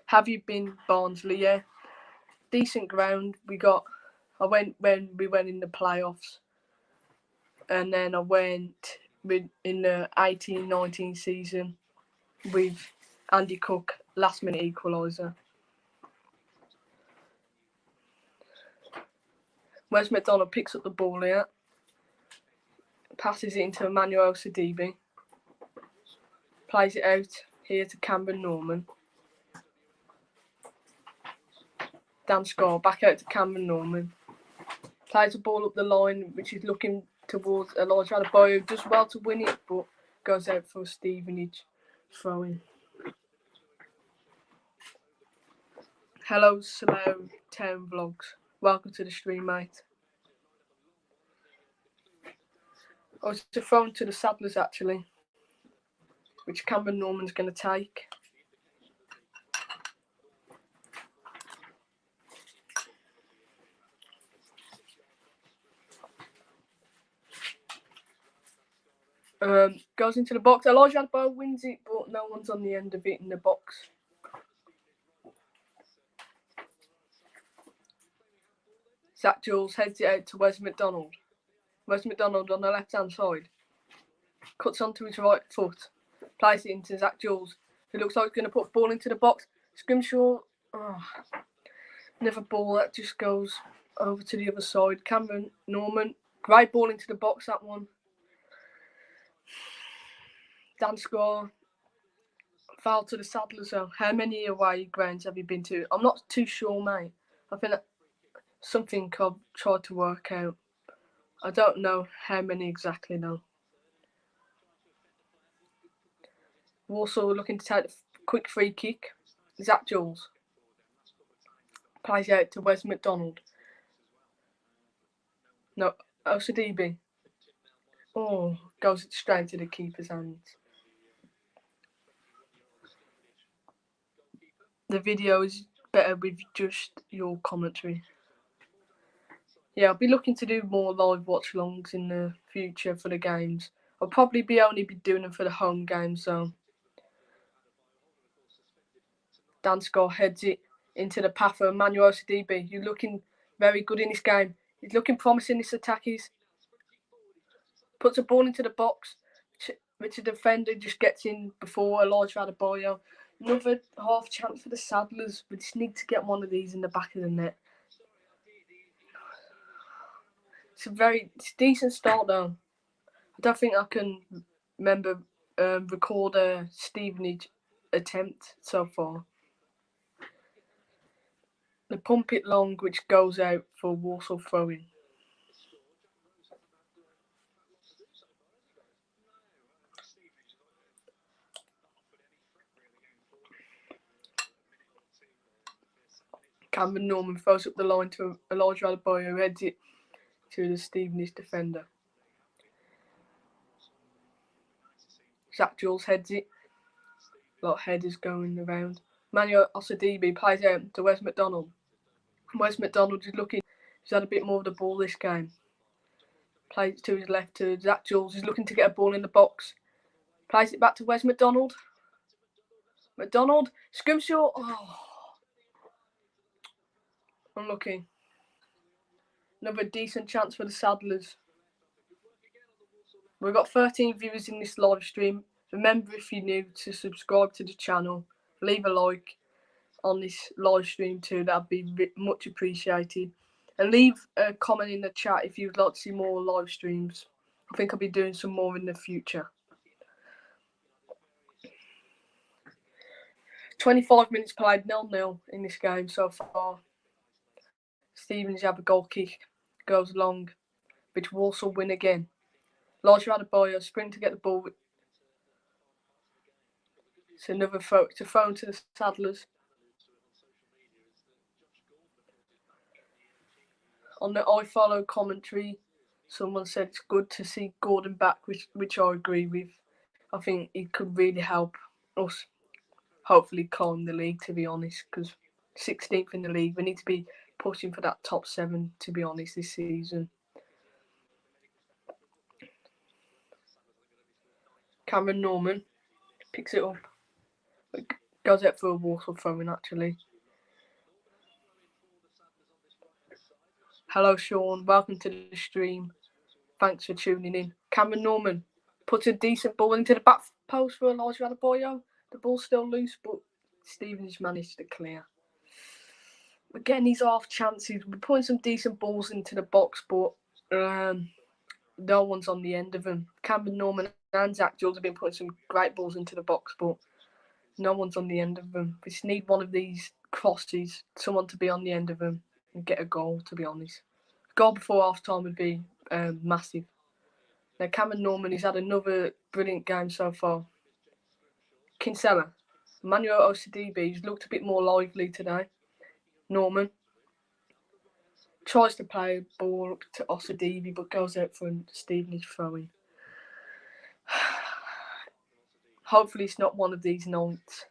Have you been, Barnsley? Yeah. Decent ground. I went when we went in the playoffs. And then I went in the 18-19 season with Andy Cook, last minute equaliser. Wes McDonald picks up the ball here, passes it into Emmanuel Sidibe, plays it out here to Cameron Norman. Dan Scar back out to Cameron Norman. Plays the ball up the line, which is looking towards Elijah Adebayo. Does well to win it, but goes out for a Stevenage throw-in. Hello, Slow Town Vlogs. Welcome to the stream, mate. Oh, it's a throw to the Saddlers, actually, which Cameron Norman's going to take. Goes into the box. Elijah Adebayo wins it, but no one's on the end of it in the box. Zach Jules heads it out to Wes McDonald. Wes McDonald on the left-hand side. Cuts onto his right foot. Plays it into Zach Jules. It looks like he's going to put the ball into the box. Scrimshaw. Another ball that just goes over to the other side. Cameron Norman. Great ball into the box, that one. Dan Score. Foul to the Saddlers, though. How many away grounds have you been to? I'm not too sure, mate. I think that's something I've tried to work out. I don't know how many exactly, though. Walsall looking to take a quick free kick. Zach Jules. Plays out to Wes McDonald. No, Osidibe. Oh, goes straight to the keeper's hands. The video is better with just your commentary. Yeah, I'll be looking to do more live watch-alongs in the future for the games. I'll probably only be doing them for the home games, so. Dan Scott heads it into the path of Emmanuel Sidibe. You're looking very good in this game. He's looking promising, this attack is. Puts a ball into the box, which the defender just gets in before Elijah Adebayo. Another half chance for the Saddlers. We just need to get one of these in the back of the net. It's a decent start, though. I don't think I can record a Stevenage attempt so far. The pump it long, which goes out for Walsall throwing. Cameron Norman throws up the line to Elijah Adebayo, who heads it to the Stevenage defender. Zach Jules heads it. A lot of headers going around. Emmanuel Osidibe plays out to Wes McDonald. Wes McDonald is looking. He's had a bit more of the ball this game. Plays to his left to Zach Jules. He's looking to get a ball in the box. Plays it back to Wes McDonald. McDonald. Scrimshaw. Oh. Unlucky. Another decent chance for the Saddlers. We've got 13 viewers in this live stream. Remember, if you're new, to subscribe to the channel. Leave a like on this live stream too. That'd be much appreciated. And leave a comment in the chat if you'd like to see more live streams. I think I'll be doing some more in the future. 25 minutes played, 0-0 in this game so far. Stevenage have a goal kick, goes long, which Walsall win again. Elijah Adebayo sprint to get the ball. It's another throw. It's a throw to the Saddlers. On the I Follow commentary, someone said it's good to see Gordon back, which I agree with. I think it could really help us hopefully climb the league, to be honest, because 16th in the league. We need to be pushing for that top 7, to be honest, this season. Cameron Norman picks it up. It goes out for a Walsall throw-in, actually. Hello, Sean. Welcome to the stream. Thanks for tuning in. Cameron Norman puts a decent ball into the back post for Elijah Adebayo. The ball's still loose, but Stevenage managed to clear. We're getting these half chances. We're putting some decent balls into the box, but no one's on the end of them. Cameron Norman and Zach Jules have been putting some great balls into the box, but no one's on the end of them. We just need one of these crosses, someone to be on the end of them and get a goal, to be honest. A goal before half-time would be massive. Now, Cameron Norman, he's had another brilliant game so far. Kinsella, Manuel Osidibe, he's looked a bit more lively today. Norman tries to play a ball to Osidibe, but goes out for a Stevenage throw-in. Hopefully it's not one of these nights.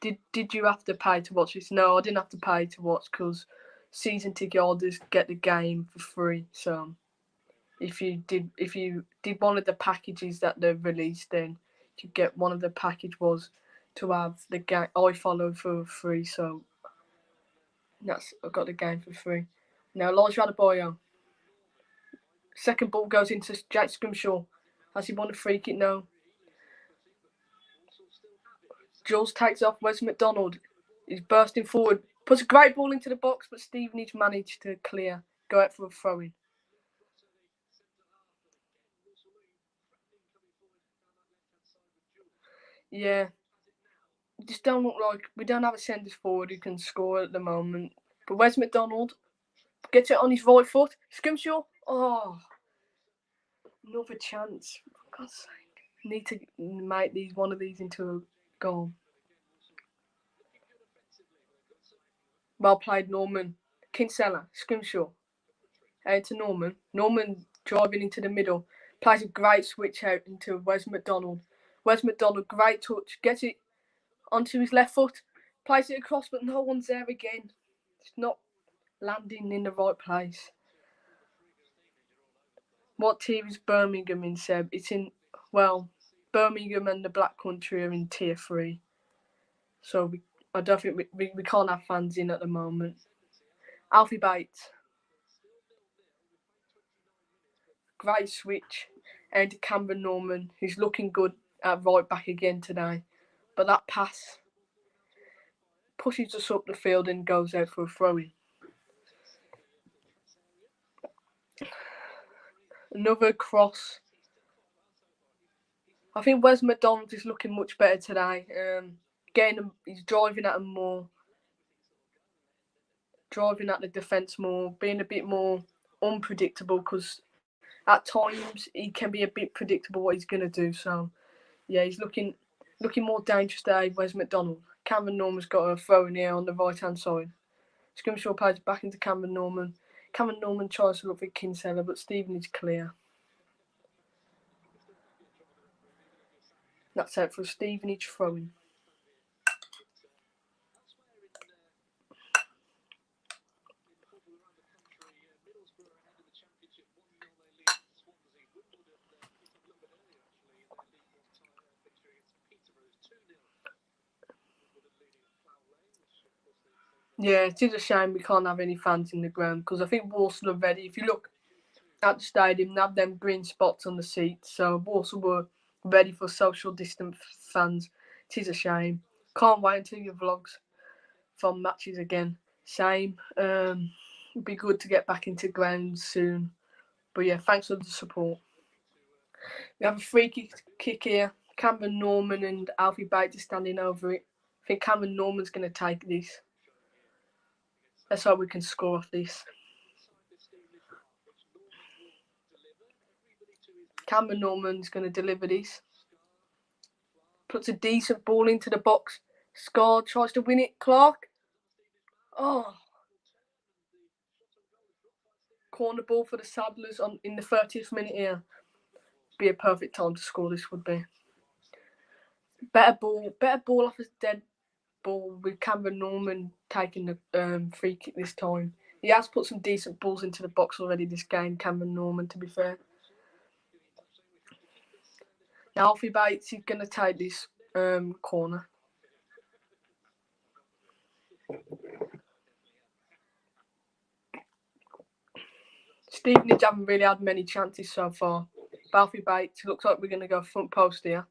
Did you have to pay to watch this? No, I didn't have to pay to watch because season ticket holders get the game for free. So if you did one of the packages that they've released, then you get one of the package was to have the game I follow for free. So I got the game for free. Now Elijah Adebayo. Second ball goes into Jack Scrimshaw. Has he won a free kick? No. Jules takes off. Wes McDonald is bursting forward. Puts a great ball into the box, but Stevenage managed to clear. Go out for a throw-in. Yeah. Just don't look like we don't have a centre forward who can score at the moment. But Wes McDonald gets it on his right foot. Scrimshaw. Oh. Another chance. For God's sake. Need to make one of these into a goal. Well played, Norman. Kinsella, Scrimshaw. Out to Norman. Norman driving into the middle. Plays a great switch out into Wes McDonald. Wes McDonald, great touch. Gets it onto his left foot. Plays it across, but no one's there again. It's not landing in the right place. What tier is Birmingham in, Seb? It's in, Birmingham and the Black Country are in tier 3. So I don't think we can't have fans in at the moment. Alfie Bates. Great switch. And to Cameron Norman, who's looking good at right back again today. But that pass pushes us up the field and goes out for a throw-in. Another cross. I think Wes McDonald is looking much better today. He's driving at him more. Driving at the defence more. Being a bit more unpredictable because at times he can be a bit predictable what he's going to do. So, yeah, he's looking more dangerous today. Wes McDonald. Cameron Norman's got a throw-in here on the right-hand side. Scrimshaw plays back into Cameron Norman. Cameron Norman tries to look for Kinsella, but Stevenage clear. That's out for a Stevenage throw-in. Yeah, it is a shame we can't have any fans in the ground because I think Walsall are ready. If you look at the stadium, they have them green spots on the seats. So Walsall were ready for social distance fans. It is a shame. Can't wait until your vlogs from matches again. Same. It'd be good to get back into ground soon. But yeah, thanks for the support. We have a free kick here. Cameron Norman and Alfie Bates are standing over it. I think Cameron Norman's going to take this. Let's hope we can score off this. Cameron Norman's going to deliver this. Puts a decent ball into the box. Scar tries to win it. Clark. Oh. Corner ball for the Saddlers in the 30th minute here. be a perfect time to score. This would be better ball off his dead ball with Cameron Norman taking the free kick this time. He has put some decent balls into the box already this game, Cameron Norman, to be fair. Now Alfie Bates is going to take this corner. Stevenage haven't really had many chances so far. Alfie Bates looks like we're going to go front post here.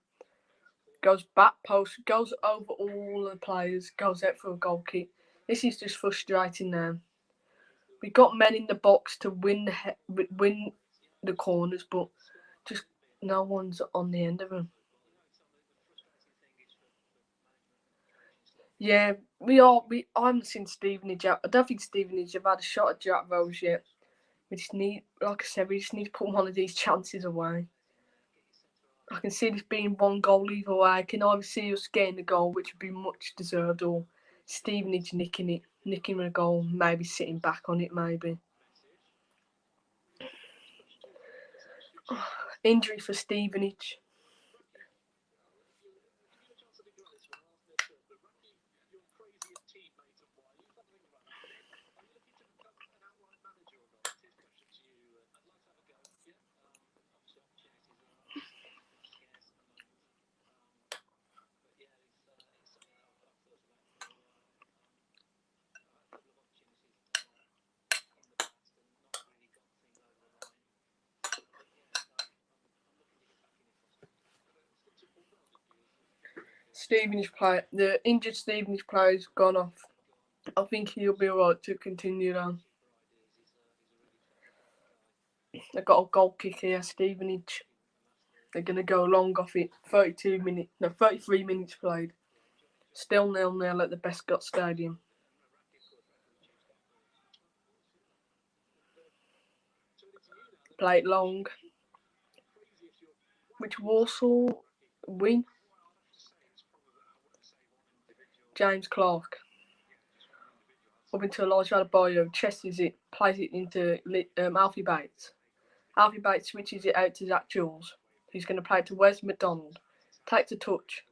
Goes back post, goes over all the players, goes out for a goal kick. This is just frustrating now. We got men in the box to win the corners, but just no one's on the end of them. Yeah, I haven't seen Stevenage out. I don't think Stevenage have had a shot at Jack Rose yet. We just need, like I said, we just need to put one of these chances away. I can see this being one goal either way. I can either see us getting the goal, which would be much deserved, or Stevenage nicking a goal, maybe sitting back on it, maybe. Injury for Stevenage. The injured Stevenage player's gone off. I think he'll be alright to continue on. They've got a goal kick here, Stevenage. They're going to go long off it. 33 minutes played. Still 0-0 at the Bescott Stadium. Play it long. Which Walsall win? James Clark. Up into Elijah Adebayo, chesses it, plays it into Alfie Bates. Alfie Bates switches it out to Zach Jules, who's going to play it to Wes McDonald. Takes a touch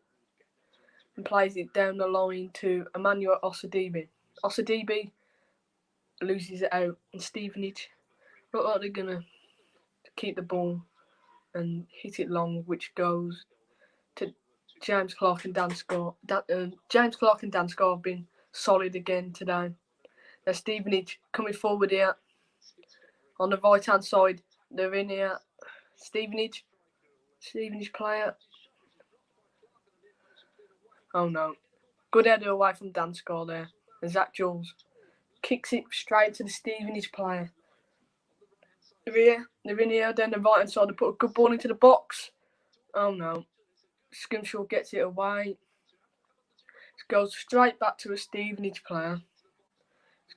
and plays it down the line to Emmanuel Osadibe. Osadibe loses it out, and Stevenage look like they're going to keep the ball and hit it long, which goes to James Clark and Dan Scott. James Clark and Dan Scott have been solid again today. Now Stevenage coming forward here on the right hand side. They're in here. Stevenage player. Oh no. Good header away from Dan Scott there. And Zach Jules kicks it straight to the Stevenage player. They're in here. Then the right hand side. They put a good ball into the box. Oh no. Scrimshaw gets it away. It goes straight back to a Stevenage player.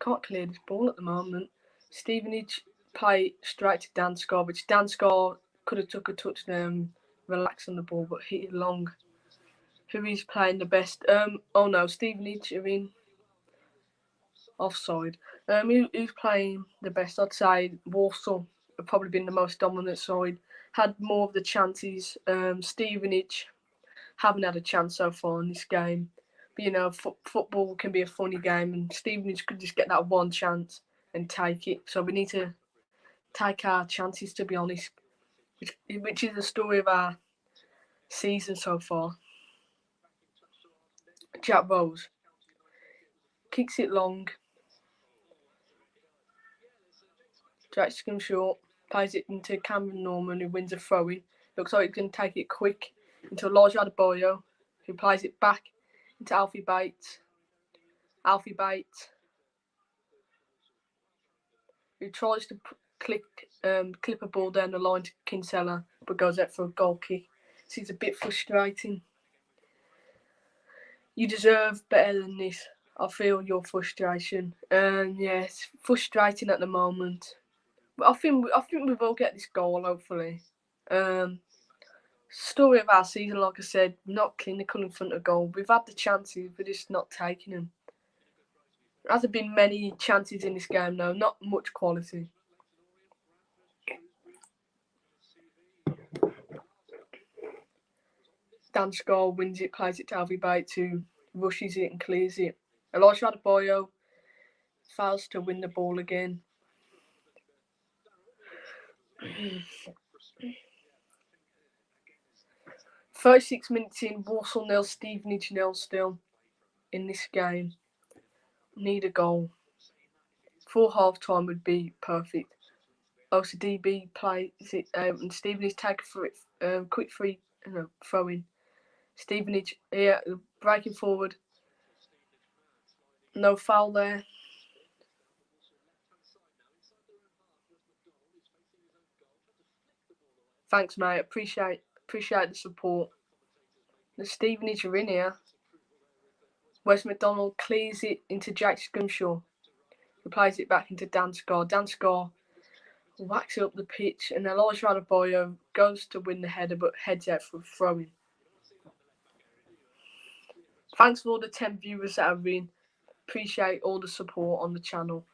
Can't clear this ball at the moment. Stevenage play straight to Dan Scar, which Dan Scar could have took a touch there and relaxed on the ball, but hit it long. Who is playing the best? Oh no, Stevenage are in offside. Who's playing the best? I'd say Walsall have probably been the most dominant side. Had more of the chances. Stevenage haven't had a chance so far in this game. But, you know, football can be a funny game, and Stevenage could just get that one chance and take it. So we need to take our chances, to be honest, which is the story of our season so far. Jack Rose kicks it long. Jack Scrimshaw plays it into Cameron Norman, who wins a throw-in. Looks like he's going to take it quick into Elijah Adebayo, who plays it back into Alfie Bates. Alfie Bates, who tries to clip a ball down the line to Kinsella, but goes out for a goal kick. This is a bit frustrating. You deserve better than this. I feel your frustration. Yeah, it's frustrating at the moment. But I think we will get this goal, hopefully. Story of our season, like I said, not clinical in front of goal. We've had the chances, we're just not taking them. There hasn't been many chances in this game, though. Not much quality. Dan Scar wins it, plays it to Alfie Bates, who rushes it and clears it. Elijah Adebayo fails to win the ball again. 36 minutes in, Walsall 0, Stevenage 0 still in this game. Need a goal. Full half time would be perfect. OCDB plays it out and Stevenage take a quick throw in. Stevenage here breaking forward. No foul there. Thanks, mate. Appreciate the support. The Stevenage are in here. Wes McDonald clears it into Jack Scrimshaw, who plays it back into Dan Scar. Dan Scar whacks it up the pitch, and Elijah Adebayo goes to win the header, but heads out for a throw-in. Thanks for all the 10 viewers that have been. Appreciate all the support on the channel.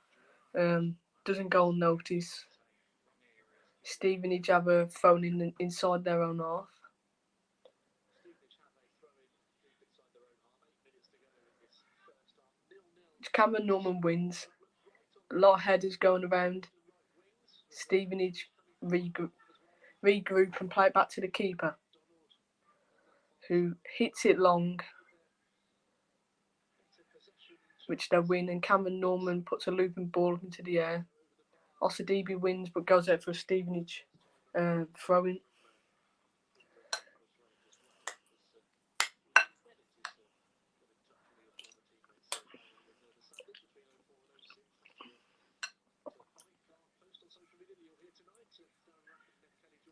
Doesn't go unnoticed. Stevenage have a thrown in inside their own half. Cameron Norman wins. A lot of headers going around. Stevenage regroup and play it back to the keeper, who hits it long, which they win, and Cameron Norman puts a looping ball into the air. Osadebe wins but goes out for a Stevenage throw-in.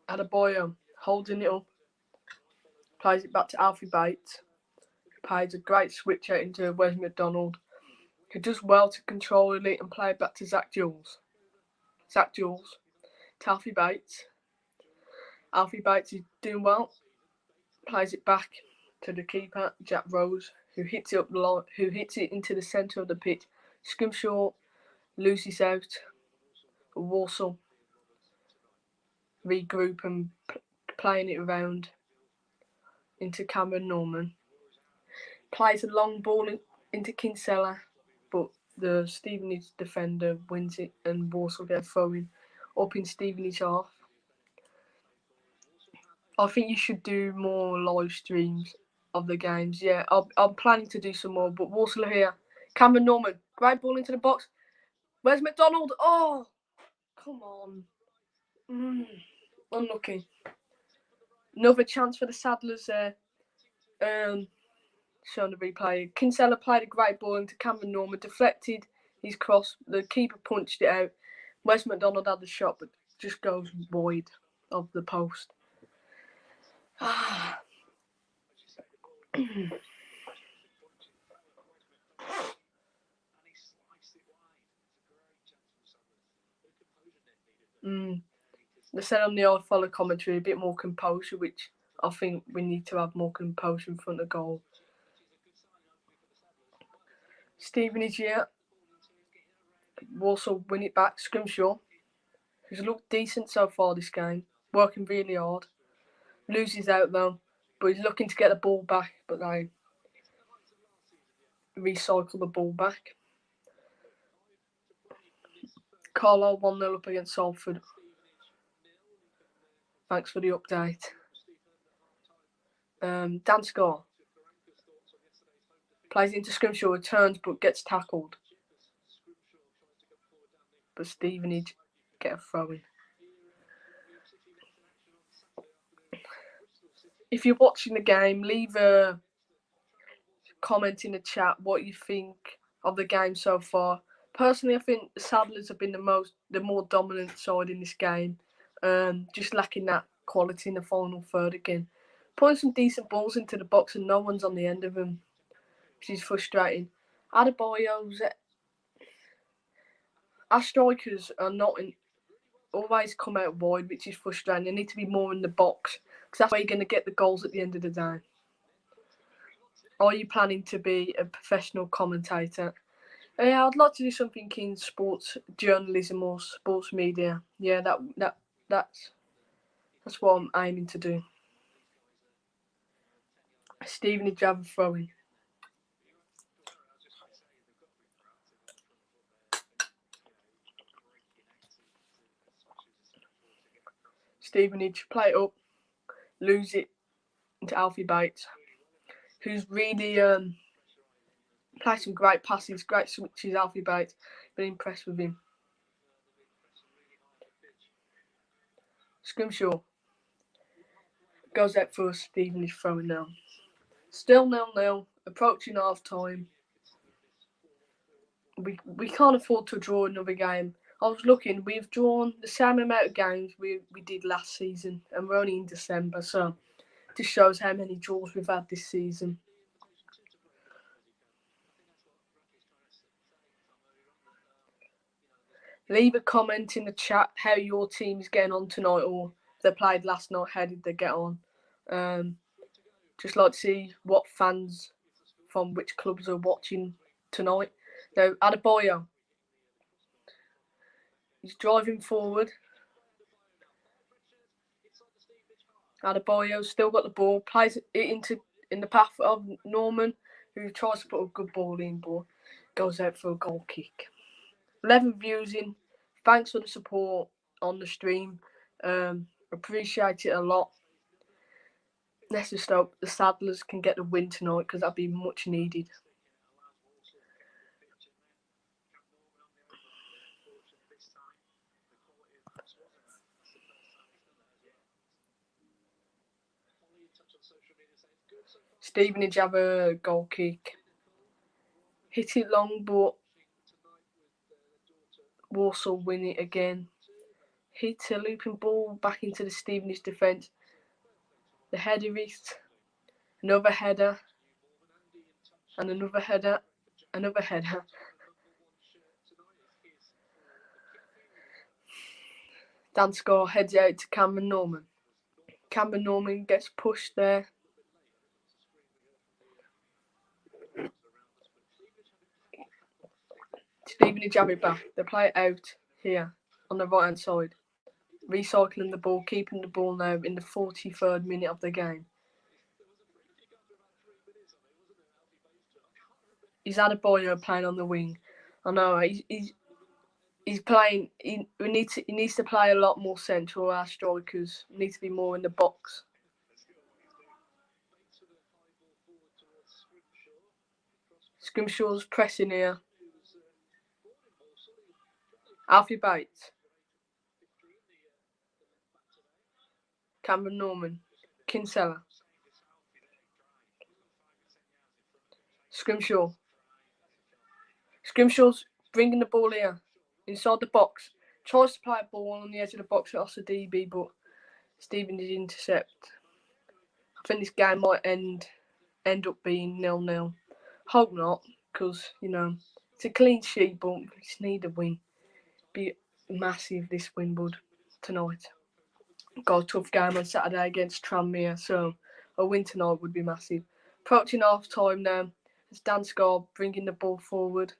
Adebayo holding it up, plays it back to Alfie Bates, who plays a great switch out into Wes McDonald, who does well to control it and play it back to Zach Jules. Zach Jules to Alfie Bates. Alfie Bates is doing well, plays it back to the keeper, Jack Rose, who hits it up the line, who hits it into the centre of the pitch. Scrimshaw loses out. Walsall regroup and playing it around into Cameron Norman. Plays a long ball into Kinsella, but the Stevenage defender wins it and Walsall get a throw-in up in Stevenage half. I think you should do more live streams of the games. Yeah, I'm planning to do some more, but Walsall here. Cameron Norman, great ball into the box. Where's McDonald? Oh, come on. Unlucky. Another chance for the Saddlers there. Showing the replay. Kinsella played a great ball into Cameron Norman, deflected his cross. The keeper punched it out. Wes McDonald had the shot, but just goes wide of the post. They said on the old follow commentary a bit more composure, which I think we need to have more composure in front of goal. Stevenage here. Walsall win it back. Scrimshaw, who's looked decent so far this game, working really hard. Loses out though, but he's looking to get the ball back, but they recycle the ball back. Carlisle 1-0 up against Salford. Thanks for the update. Dan Scar plays into Scrimshaw, returns but gets tackled. But Stevenage get a throw-in. If you're watching the game, leave a comment in the chat what you think of the game so far. Personally, I think the Saddlers have been the more dominant side in this game. Just lacking that quality in the final third again. Putting some decent balls into the box and no one's on the end of them, which is frustrating. Adebayo's our strikers are not always come out wide, which is frustrating. They need to be more in the box because that's where you're going to get the goals at the end of the day. Are you planning to be a professional commentator? Yeah, I'd like to do something in sports journalism or sports media. Yeah, that's what I'm aiming to do. Stevenage have a throw-in. Stevenage play it up, lose it into Alfie Bates, who's really played some great passes, great switches. Alfie Bates, been impressed with him. Scrimshaw goes out for a Stevenage throwing now. Still 0-0, approaching half time. We can't afford to draw another game. I was looking, we've drawn the same amount of games we did last season, and we're only in December, so this shows how many draws we've had this season. Leave a comment in the chat how your team is getting on tonight, or if they played last night, how did they get on? Just like to see what fans from which clubs are watching tonight. Now, Adebayo, he's driving forward. Adebayo still got the ball, plays it in the path of Norman, who tries to put a good ball in, but goes out for a goal kick. 11 views in. Thanks for the support on the stream. Appreciate it a lot. Let's just hope the Saddlers can get the win tonight, because that'd be much needed. Stevenage have a goal kick. Hit it long, but Walsall win it again. Hit a looping ball back into the Stevenage defence. The header is another header, and another header, another header. Dansgaard heads out to Cameron Norman. Cameron Norman gets pushed there. Stevenage have it back. They play it out here on the right hand side. Recycling the ball, keeping the ball now in the 43rd minute of the game. He's Adebayo playing on the wing. I know he's playing. He needs to play a lot more central. Our strikers need to be more in the box. Scrimshaw's pressing here. Alfie Bates. Cameron Norman. Kinsella. Scrimshaw. Scrimshaw's bringing the ball here. Inside the box. Tries to play a ball on the edge of the box at DB, but Stevenage intercept. I think this game might end up being 0-0. Hope not, because, it's a clean sheet, but we just need a win. Be massive, this win would, tonight. Got a tough game on Saturday against Tranmere, so a win tonight would be massive. Approaching half time now. It's Dansgaard bringing the ball forward.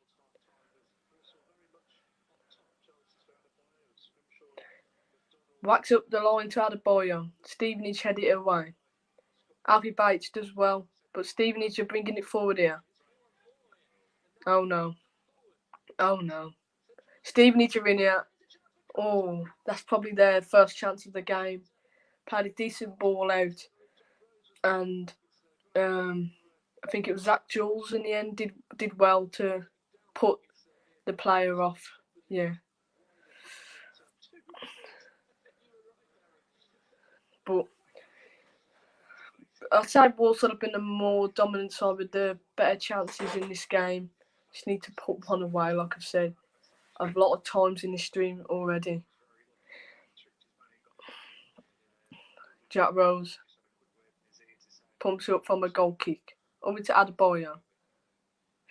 Whacks up the line to Adebayo. Stevenage head it away. Alfie Bates does well, but Stevenage are bringing it forward here. Oh no. Stevenage are in here. Oh, that's probably their first chance of the game. Played a decent ball out, and I think it was Zach Jules in the end did well to put the player off. Yeah. But I'd say Walsall have been the more dominant side with the better chances in this game. Just need to put one away, like I've said a lot of times in this stream already. Jack Rose pumps it up from a goal kick. Over to Adebayo,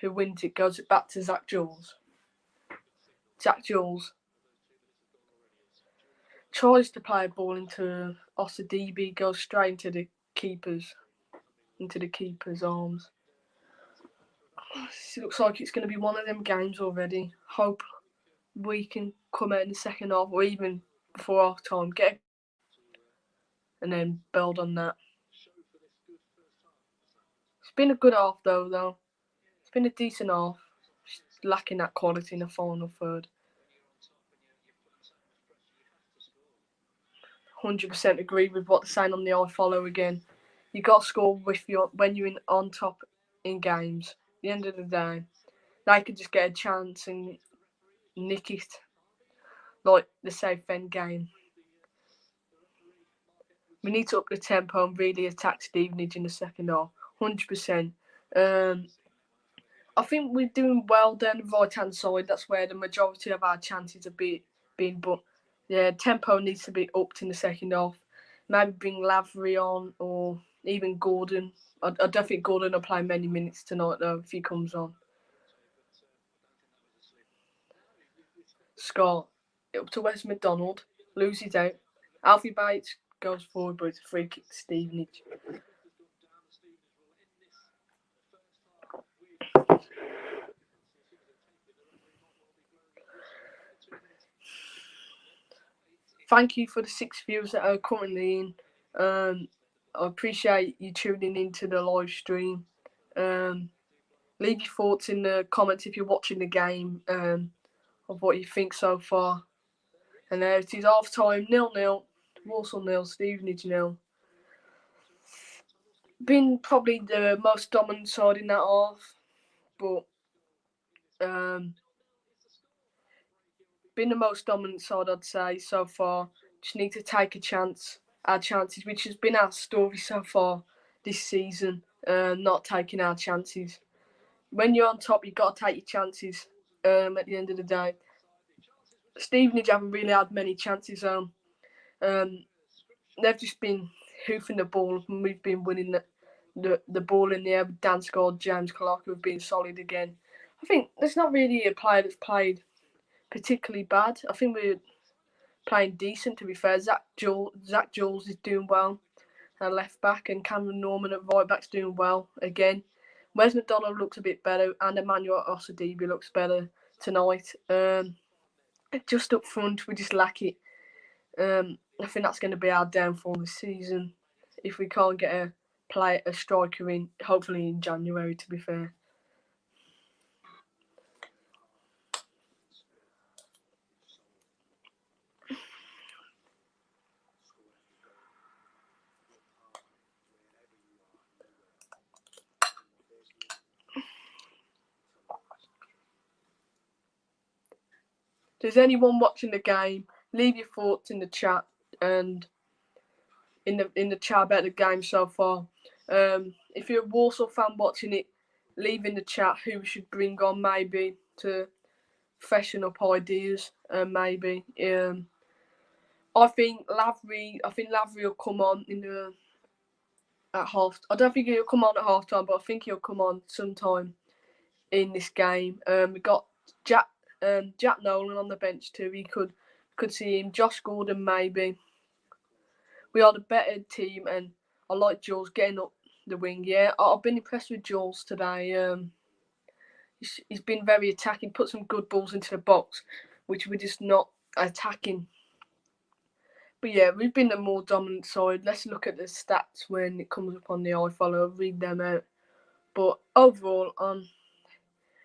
who wins it, goes it back to Zach Jules. Zach Jules tries to play a ball into DB, goes straight into the keeper's arms. It looks like it's going to be one of them games already. Hope we can come out in the second half, or even before half time, and then build on that. It's been a good half though. It's been a decent half. Just lacking that quality in the final third. 100% agree with what they're saying on the I follow again. You got to score when you're on top in games. At the end of the day, they could just get a chance and nick it, like the Southend game. We need to up the tempo and really attack Stevenage in the second half. 100%. I think we're doing well down the right-hand side. That's where the majority of our chances have been. But yeah, tempo needs to be upped in the second half. Maybe bring Lavery on or even Gordon. I don't think Gordon will play many minutes tonight though if he comes on. Scott up to Wes McDonald, loses out. Alfie Bates goes forward, but it's a free kick to Stevenage. Thank you for the 6 viewers that are currently in. I appreciate you tuning into the live stream. Leave your thoughts in the comments if you're watching the game of what you think so far. And there it is, half time, 0-0. Walsall 0, Stevenage 0. Been probably the most dominant side in that half, but been the most dominant side I'd say so far. Just need to take our chances, which has been our story so far this season. Not taking our chances. When you're on top, you've got to take your chances. At the end of the day, Stevenage haven't really had many chances. They've just been hoofing the ball, and we've been winning the ball in the air. Dan Scott, James Clark, who've been solid again. I think there's not really a player that's played particularly bad. I think we're playing decent, to be fair. Zach Jules is doing well at left back, and Cameron Norman at right back's doing well again. Wes McDonald looks a bit better, and Emmanuel Osadibe looks better tonight. Just up front, we just lack it. I think that's going to be our downfall this season if we can't get a striker in, hopefully in January, to be fair. If there's anyone watching the game, leave your thoughts in the chat and in the chat about the game so far. If you're a Walsall fan watching it, leave in the chat who we should bring on maybe to freshen up ideas. Maybe. I think Lavery will come on at half. I don't think he'll come on at half time, but I think he'll come on sometime in this game. We got Jack Nolan on the bench too. We could see him. Josh Gordon maybe. We are the better team, and I like Jules getting up the wing. Yeah, I've been impressed with Jules today. He's been very attacking, put some good balls into the box, which we're just not attacking. But yeah, we've been the more dominant side. Let's look at the stats when it comes up on the iFollow, read them out. But overall, I'm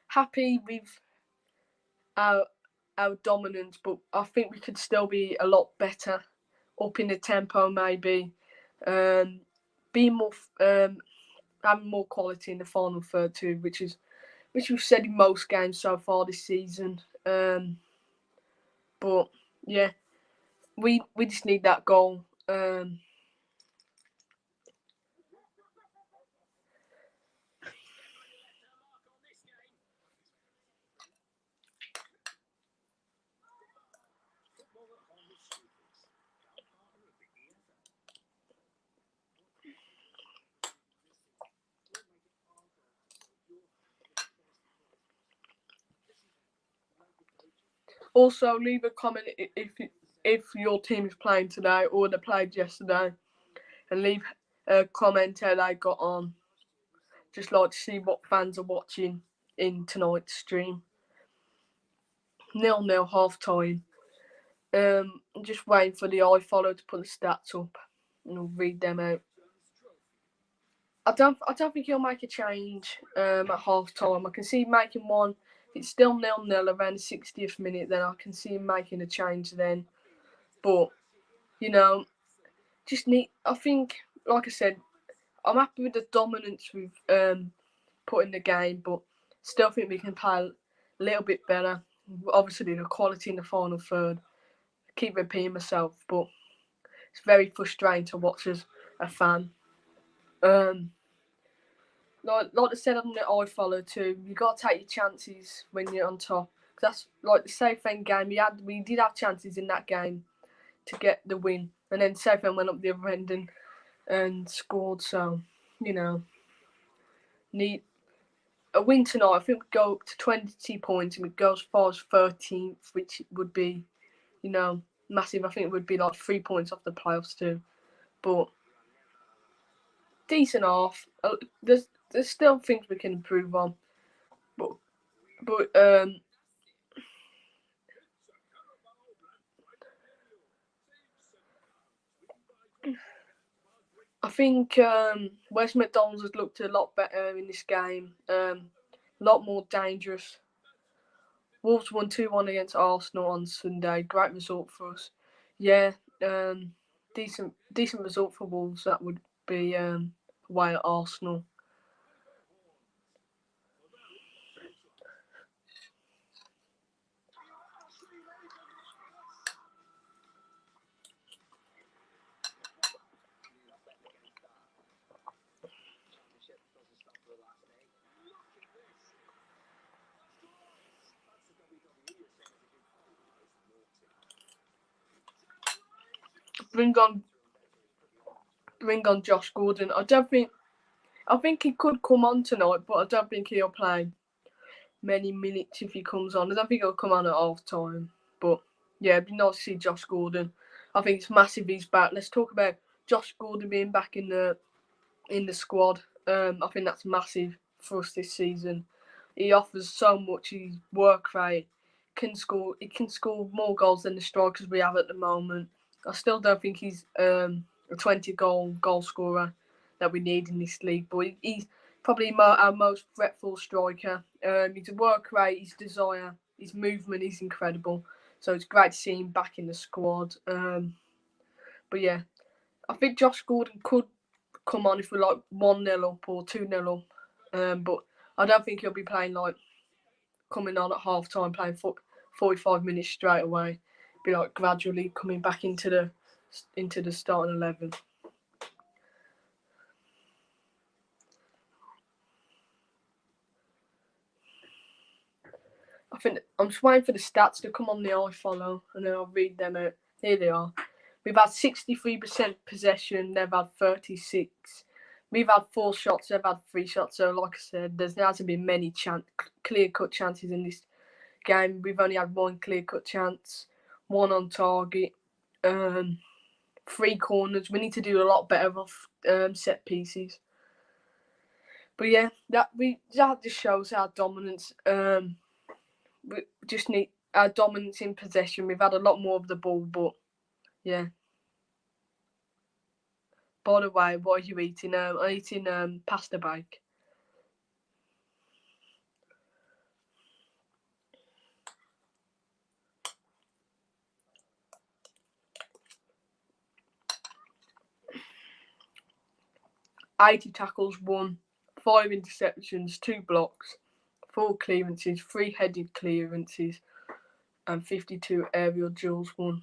happy with our dominance, but I think we could still be a lot better, up in the tempo maybe, being more, having more quality in the final third too, which we've said in most games so far this season. But yeah, we just need that goal. Also, leave a comment if your team is playing today or they played yesterday, and leave a comment how they got on. Just like to see what fans are watching in tonight's stream. 0-0 half time. I'm just waiting for the iFollow to put the stats up, and I'll read them out. I don't think he'll make a change at half time. I can see him making one. If it's still 0-0 around the 60th minute, then I can see him making a change then. But you know, I think, like I said, I'm happy with the dominance we've put in the game, but still think we can play a little bit better. Obviously, the quality in the final third. I keep repeating myself, but it's very frustrating to watch as a fan. Like I said on the I follow too, you got to take your chances when you're on top. That's like the Southend game. We did have chances in that game to get the win, and then Southend went up the other end and scored. So need a win tonight. I think we go up to 20 points and we go as far as 13th, which would be massive. I think it would be like 3 points off the playoffs too, but decent off. There's still things we can improve on, but I think West McDonald's has looked a lot better in this game. A lot more dangerous. Wolves won 2-1 against Arsenal on Sunday. Great result for us. Yeah, decent result for Wolves. That would be away at Arsenal. Bring on Josh Gordon. I think he could come on tonight, but I don't think he'll play many minutes if he comes on. I don't think he'll come on at half time. But yeah, it'd be nice to see Josh Gordon. I think it's massive he's back. Let's talk about Josh Gordon being back in the squad. I think that's massive for us this season. He offers so much. His work rate he can score more goals than the strikers we have at the moment. I still don't think he's a 20-goal scorer that we need in this league, but he's probably our most threatful striker. His work rate, his desire, his movement is incredible. So it's great to see him back in the squad. But yeah, I think Josh Gordon could come on if we're like 1-0 up or 2-0 up. But I don't think he'll be playing like coming on at half time, playing 45 minutes straight away. Be like gradually coming back into the starting 11. I think I'm just waiting for the stats to come on the iFollow, and then I'll read them out. Here they are. We've had 63% possession. They've had 36. We've had 4 shots. They've had 3 shots. So, like I said, there hasn't been many clear-cut chances in this game. We've only had 1 clear-cut chance, 1 on target, 3 corners. We need to do a lot better off set pieces. But yeah, that just shows our dominance. We just need our dominance in possession. We've had a lot more of the ball, but yeah. By the way, what are you eating? I'm eating pasta bake. "80 tackles, 1, 5 interceptions, 2 blocks, 4 clearances, 3 headed clearances, and 52 aerial duels won."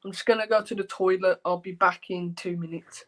I'm just going to go to the toilet. I'll be back in 2 minutes.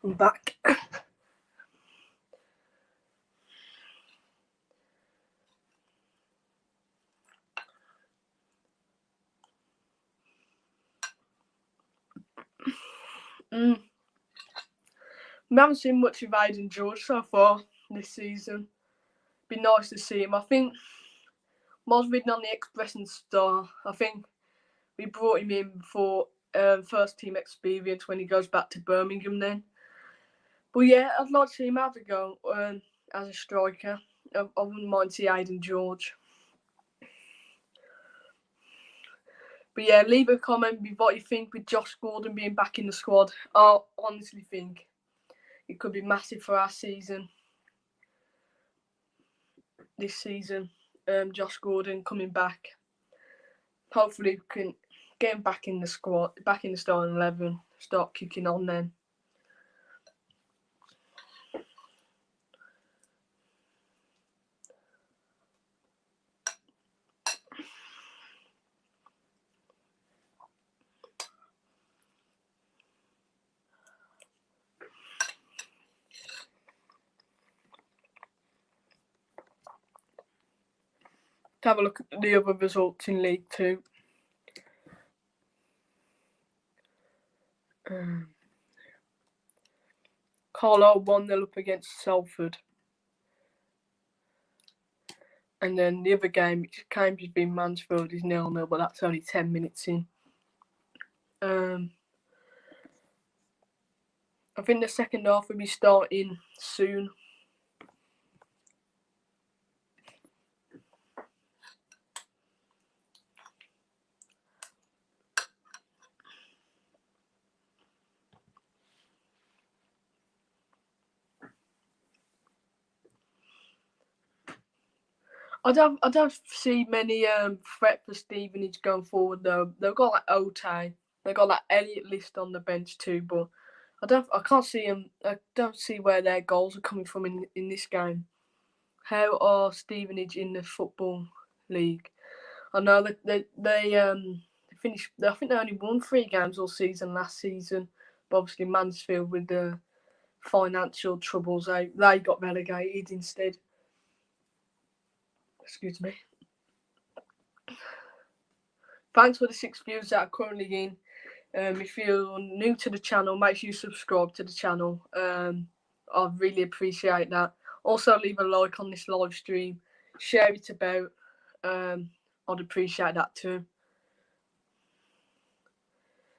I'm back. We haven't seen much of Aiden George so far this season. Be nice to see him. I think I was reading on the Express and Star. I think we brought him in for first team experience when he goes back to Birmingham then. But yeah, I'd like to see him have a go as a striker. I wouldn't mind seeing Aiden George. But yeah, leave a comment with what you think with Josh Gordon being back in the squad. I honestly think it could be massive for our season. This season, Josh Gordon coming back. Hopefully we can get him back in the squad, back in the starting 11, start kicking on then. To have a look at the other results in League 2. Carlisle 1-0 up against Salford. And then the other game, which Cambridge being Mansfield, is 0-0, but that's only 10 minutes in. I think the second half will be starting soon. I don't see many threat for Stevenage going forward though. They've got like Otay, they've got like Elliott List on the bench too, but I can't see them. I don't see where their goals are coming from in this game. How are Stevenage in the Football League? I know that they finished. I think they only won 3 games all season last season, but obviously Mansfield with the financial troubles, they got relegated instead. Excuse me. Thanks for the 6 views that are currently in. If you're new to the channel, make sure you subscribe to the channel. I'd really appreciate that. Also, leave a like on this live stream. Share it about. I'd appreciate that too.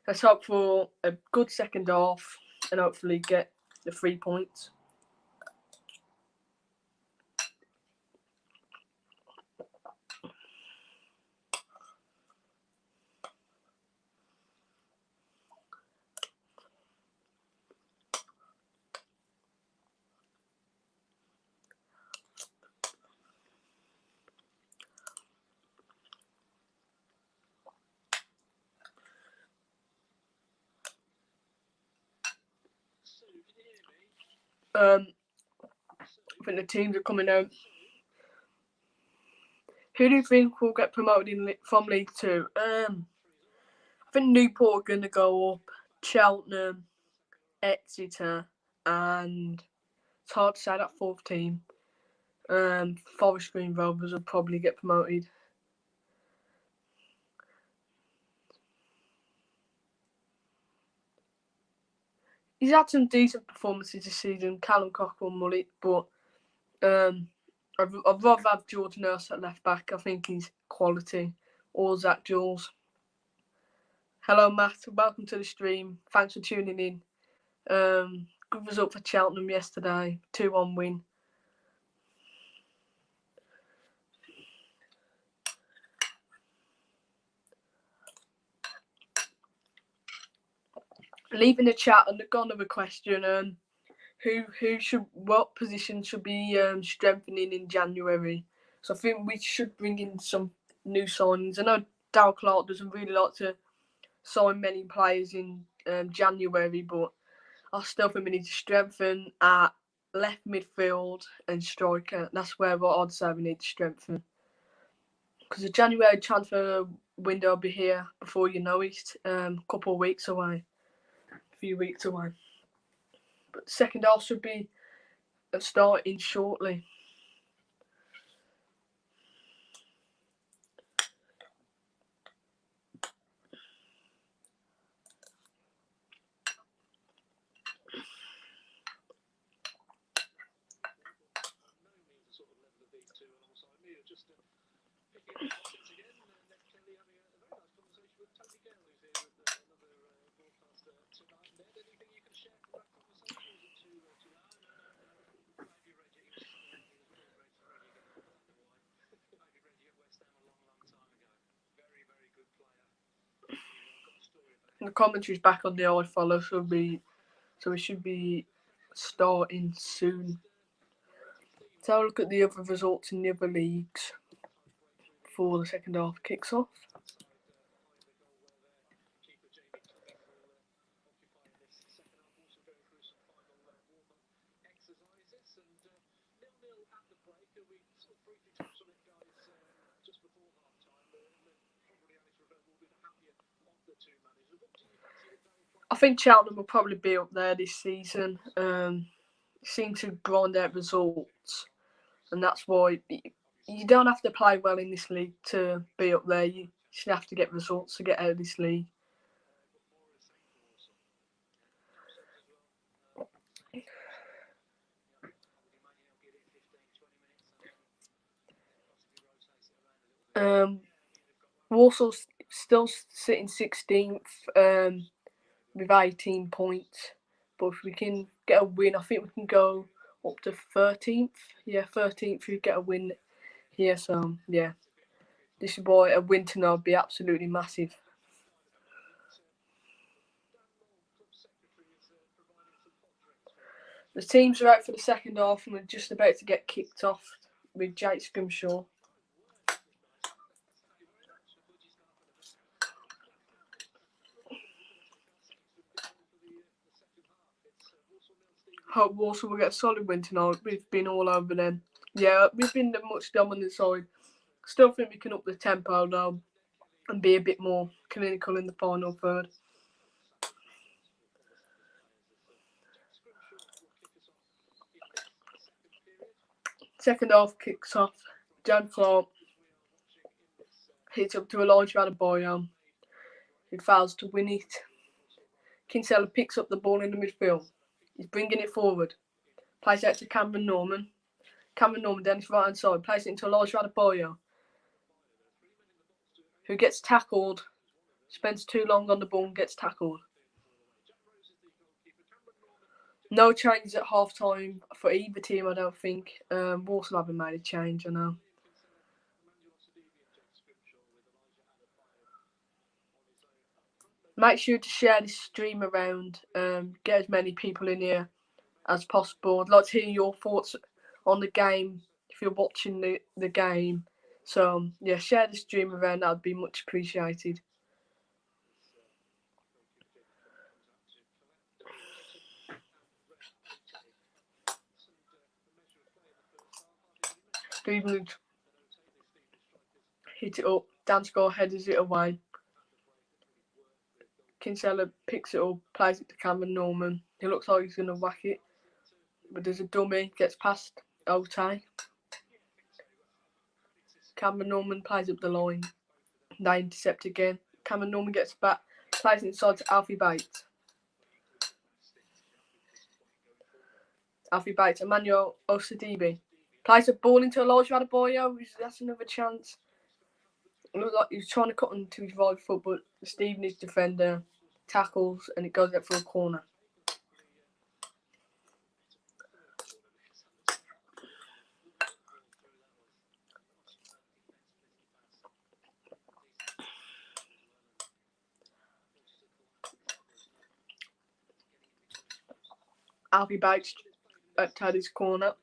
Let's hope for a good second half and hopefully get the 3 points. I think the teams are coming out. Who do you think will get promoted from League 2? I think Newport are going to go up, Cheltenham, Exeter, and it's hard to say that 4th team. Forest Green Rovers will probably get promoted. He's had some decent performances this season, Callum Cockrell, Mullet, but I'd rather have George Nurse at left back. I think he's quality. Or Zach Jules. Hello, Matt. Welcome to the stream. Thanks for tuning in. Good result for Cheltenham yesterday. 2-1 win. Leaving the chat and got another question. What position should be strengthening in January? So I think we should bring in some new signings. I know Darryl Clark doesn't really like to sign many players in January, but I still think we need to strengthen at left midfield and striker. That's where I'd say we need to strengthen. Because the January transfer window will be here before you know it. A couple of weeks away. A few weeks away. But the second half should be starting shortly. The commentary's back on the iFollow, so we should be starting soon. Let's have a look at the other results in the other leagues before the second half kicks off. I think Cheltenham will probably be up there this season. Seem to grind out results, and that's why you don't have to play well in this league to be up there. You should have to get results to get out of this league. Walsall's still sitting 16th with 18 points. But if we can get a win, I think we can go up to 13th. Yeah, 13th if we get a win here. So, yeah. This is why a win tonight would be absolutely massive. The teams are out for the second half and we're just about to get kicked off with Jake Scrimshaw. Hope Walsall will get a solid win tonight. We've been all over them. Yeah, we've been the much dominant side. Still think we can up the tempo now and be a bit more clinical in the final third. Second half kicks off. Jan Clark hits up to Elijah Adebayo, who fails to win it. Kinsella picks up the ball in the midfield. He's bringing it forward. Plays out to Cameron Norman. Cameron Norman down his right hand side. Plays it into Elijah Adebayo, who gets tackled. Spends too long on the ball and gets tackled. No changes at half time for either team, I don't think. Walsall haven't made a change, I know. Make sure to share this stream around. Get as many people in here as possible. I'd like to hear your thoughts on the game if you're watching the game. So, yeah, share the stream around. That would be much appreciated. Stevenage hit it up. Dansgaard headers it away. Kinsella picks it up, plays it to Cameron Norman. He looks like he's going to whack it. But there's a dummy, gets past Otay. Cameron Norman plays up the line. They intercept again. Cameron Norman gets back, plays it inside to Alfie Bates. Alfie Bates, Emmanuel Osadibe. Plays a ball into Elijah Adebayo. That's another chance. It looked like he was trying to cut into his right foot, but the Stevenage defender tackles and it goes out for a corner. Alfie Bates at Teddy's corner.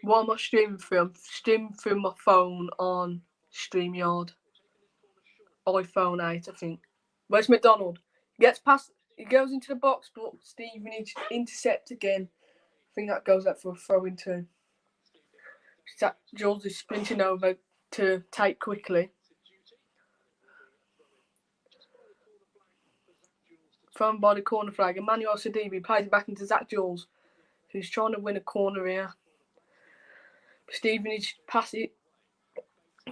What am I streaming through? I'm streaming through my phone on StreamYard. iPhone 8, I think. Where's McDonald? He gets past, he goes into the box, but Stevenage intercept again. I think that goes out for a throw in too. Jules is sprinting over to take quickly. thrown by the corner flag. Emmanuel Sidibe plays it back into Zach Jules, who's trying to win a corner here. Stevenage pass it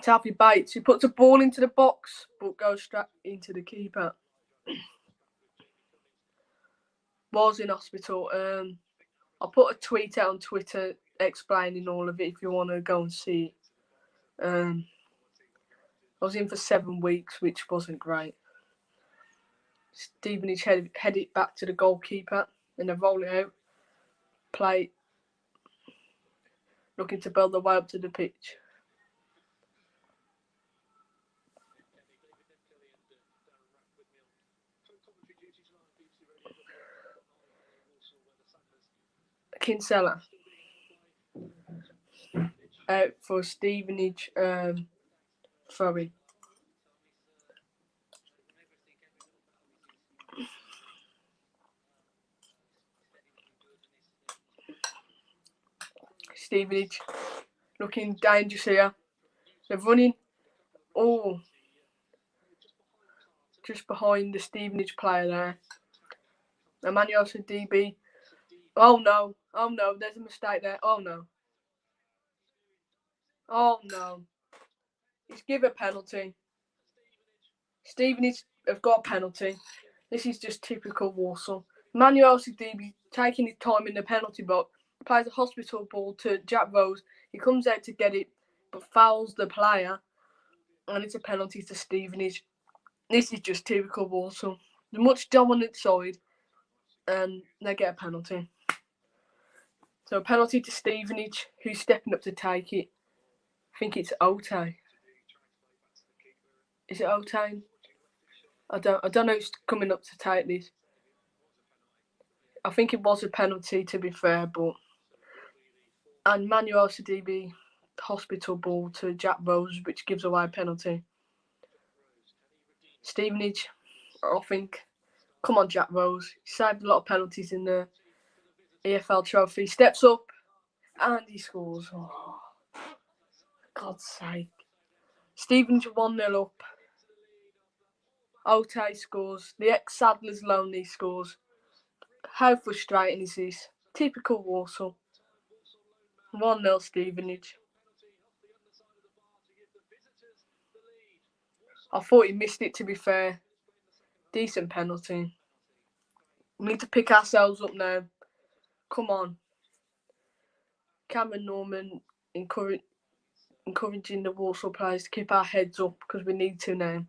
to Alfie Bates, who puts a ball into the box, but goes straight into the keeper. Was in hospital. I'll put a tweet out on Twitter explaining all of it if you want to go and see it. I was in for 7 weeks, which wasn't great. Stevenage head it back to the goalkeeper and they roll it out. Play, looking to build their way up to the pitch. Kinsella out for Stevenage throwing. Stevenage looking dangerous here. They're running just behind the Stevenage player there. Emmanuel Sidibe. Oh no, there's a mistake there. Oh no. He's given a penalty. Stevenage have got a penalty. This is just typical Walsall. Emmanuel Sidibe taking his time in the penalty box, plays a hospital ball to Jack Rose. He comes out to get it, but fouls the player, and it's a penalty to Stevenage. This is just typical Walsall. The much dominant side, and they get a penalty. So a penalty to Stevenage, who's stepping up to take it. I think it's Otay. Is it Otay? I don't know who's coming up to take this. I think it was a penalty, to be fair, and Manuel Sidibe hospital ball to Jack Rose, which gives away a penalty. Stevenage, I think. Come on, Jack Rose. He saved a lot of penalties in the EFL trophy. Steps up and he scores. Oh, God's sake. Stevenage 1-0 up. Otay scores. The ex-Sadler's Lonely scores. How frustrating is this? Typical Walsall. 1-0 Stevenage. I thought he missed it, to be fair. Decent penalty. We need to pick ourselves up now. Come on. Cameron Norman encouraging the Walsall players to keep our heads up because we need to now.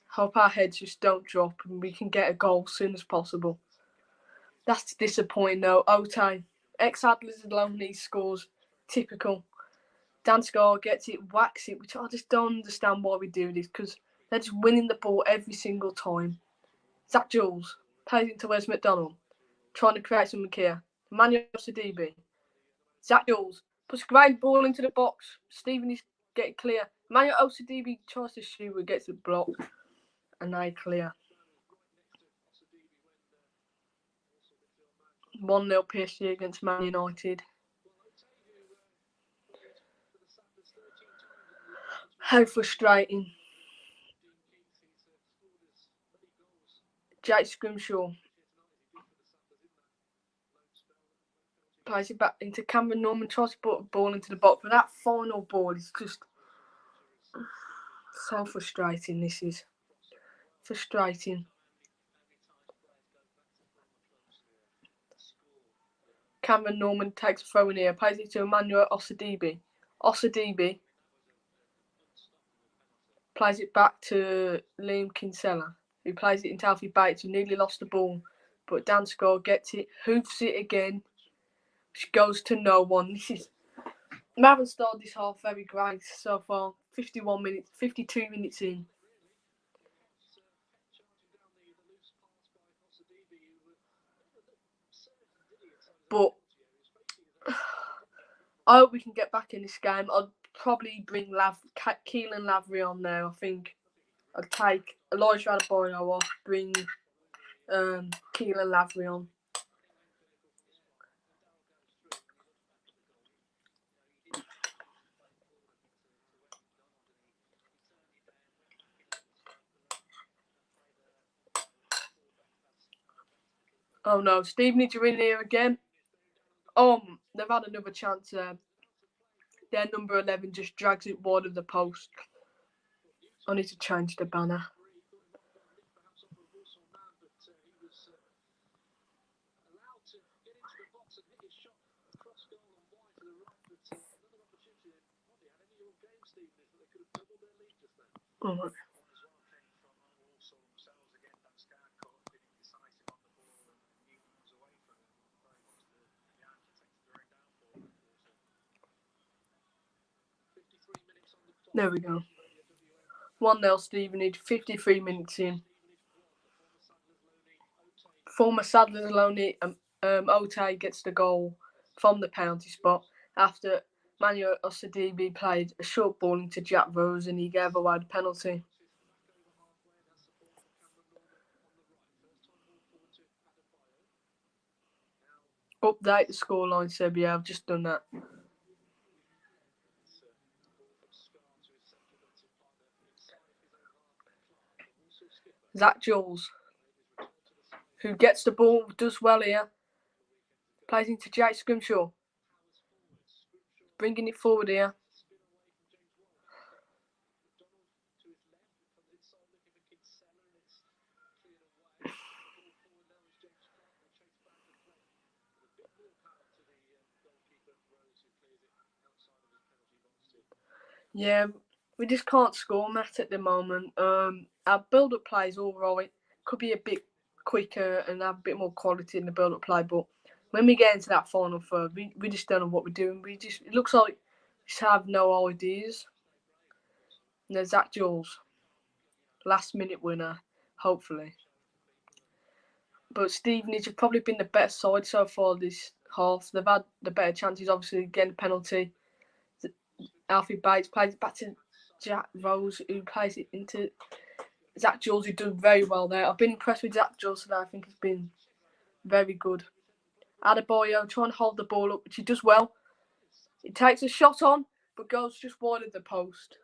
Hope our heads just don't drop and we can get a goal as soon as possible. That's disappointing though. Otay, ex-Adler's Lonely scores. Typical. Danskar gets it, whacks it, which I just don't understand why we do this because they're just winning the ball every single time. Zach Jules plays into Wes McDonald, trying to create something here. Emmanuel Sidibe. Zach Jules puts a great ball into the box. Stevenage get it clear. Emmanuel Sidibe tries to shoot, but gets it blocked. And they clear. 1-0 PSG against Man United. How frustrating. Jake Scrimshaw plays it back into Cameron Norman, tries to put a ball into the box, but that final ball is just so frustrating. This is frustrating. Cameron Norman takes a throw in here, plays it to Emmanuel Sidibe. Sidibe plays it back to Liam Kinsella, who plays it into Alfie Bates, who nearly lost the ball. But Danskar gets it, hoofs it again, which goes to no one. We haven't started this half very great so far. 52 minutes in. But I hope we can get back in this game. I'd probably bring Keelan Lavery on now. I think I'd take Elijah Adebayo off, bring Keelan Lavery on. Oh no, Stevenage are in here again. They've had another chance there. Their number 11 just drags it wide of the post. I need to change the banner. Alright. There we go. 1-0 Stevenage, 53 minutes in. Former Sadler's Loney Otay gets the goal from the penalty spot after Manuel Osadibi played a short ball into Jack Rose and he gave away the penalty. Update the scoreline, Seb. Yeah, I've just done that. Zach Jules, who gets the ball, does well here. Plays into Jake Scrimshaw. Bringing it forward here. Yeah, we just can't score, Matt, at the moment. Our build-up play is all right. Could be a bit quicker and have a bit more quality in the build-up play, but when we get into that final third, we just don't know what we're doing. It looks like we just have no ideas. And there's Zach Jules, last-minute winner, hopefully. But Stevenage have probably been the better side so far this half. They've had the better chances, obviously, getting a penalty. Alfie Bates plays it back to Jack Rose, who plays it into Zach Jules, who done very well there. I've been impressed with Zach Jules today. I think he's been very good. Adebayo trying to hold the ball up, which he does well. He takes a shot on, but goes just wide of the post.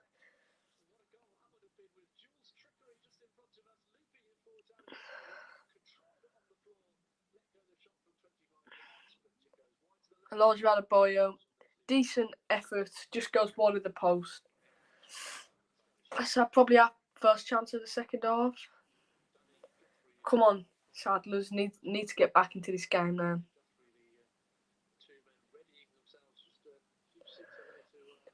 Elijah Adebayo, decent effort, just goes wide of the post. That's probably our first chance of the second half. Come on, Sadlers, need to get back into this game now.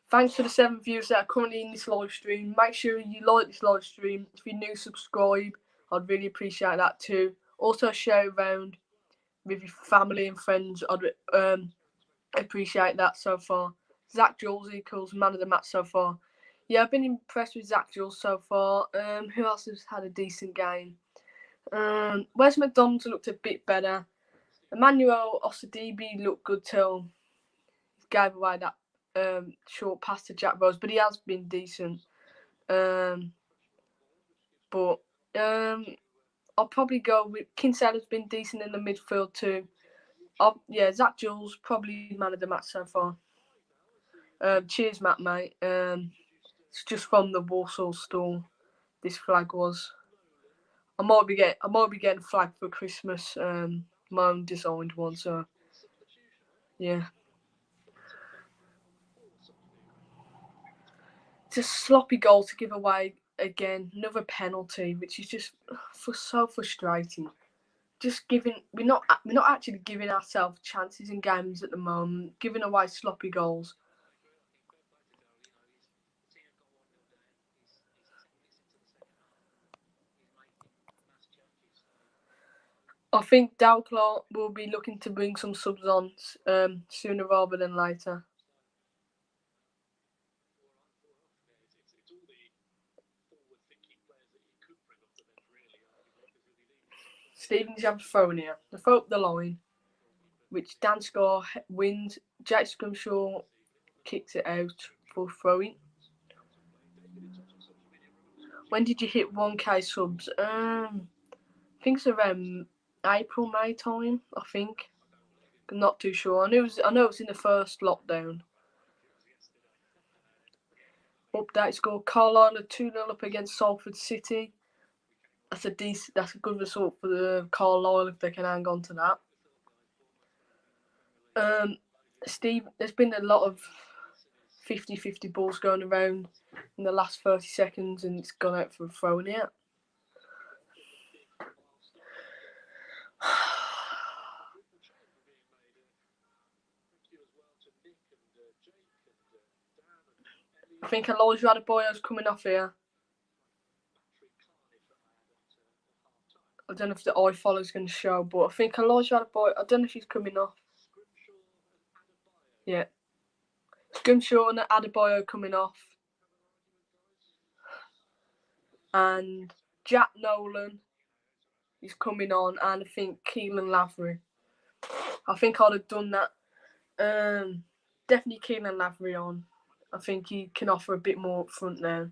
Thanks for the 7 viewers that are currently in this live stream. Make sure you like this live stream. If you're new, subscribe. I'd really appreciate that too. Also share around with your family and friends. I'd appreciate that so far. Zach Jules equals man of the match so far. Yeah, I've been impressed with Zach Jules so far. Who else has had a decent game? Wes McDonald's looked a bit better. Emmanuel Osadibi looked good till he gave away that short pass to Jack Rose, but he has been decent. But I'll probably go with Kinsella's been decent in the midfield too. Zach Jules probably man of the match so far. Cheers, Matt, mate. It's just from the Walsall store. This flag was. I might be getting a flag for Christmas. My own designed one. So yeah. It's a sloppy goal to give away again. Another penalty, which is just so frustrating. We're not actually giving ourselves chances in games at the moment. Giving away sloppy goals. I think Dalclaw will be looking to bring some subs on sooner rather than later. Stevenage have a throw in here. They throw up the line, which Dansgaard wins. Jake Scrimshaw kicks it out for throwing. When did you hit 1K subs? I think it's around April, May time, I think. I'm not too sure. I know it was in the first lockdown. Update score: Carlisle 2-0 up against Salford City. That's a good result for the Carlisle if they can hang on to that. There's been a lot of 50-50 balls going around in the last 30 seconds and it's gone out for a throw in here. I think Elijah Adebayo's coming off here. I don't know if the iFollow is going to show, but I think Elijah Adebayo, I don't know if he's coming off. Yeah. Scrimshaw and Adebayo coming off. And Jack Nolan is coming on, and I think Keelan Lavery. I think I'd have done that. Definitely Keelan Lavery on. I think he can offer a bit more up front now.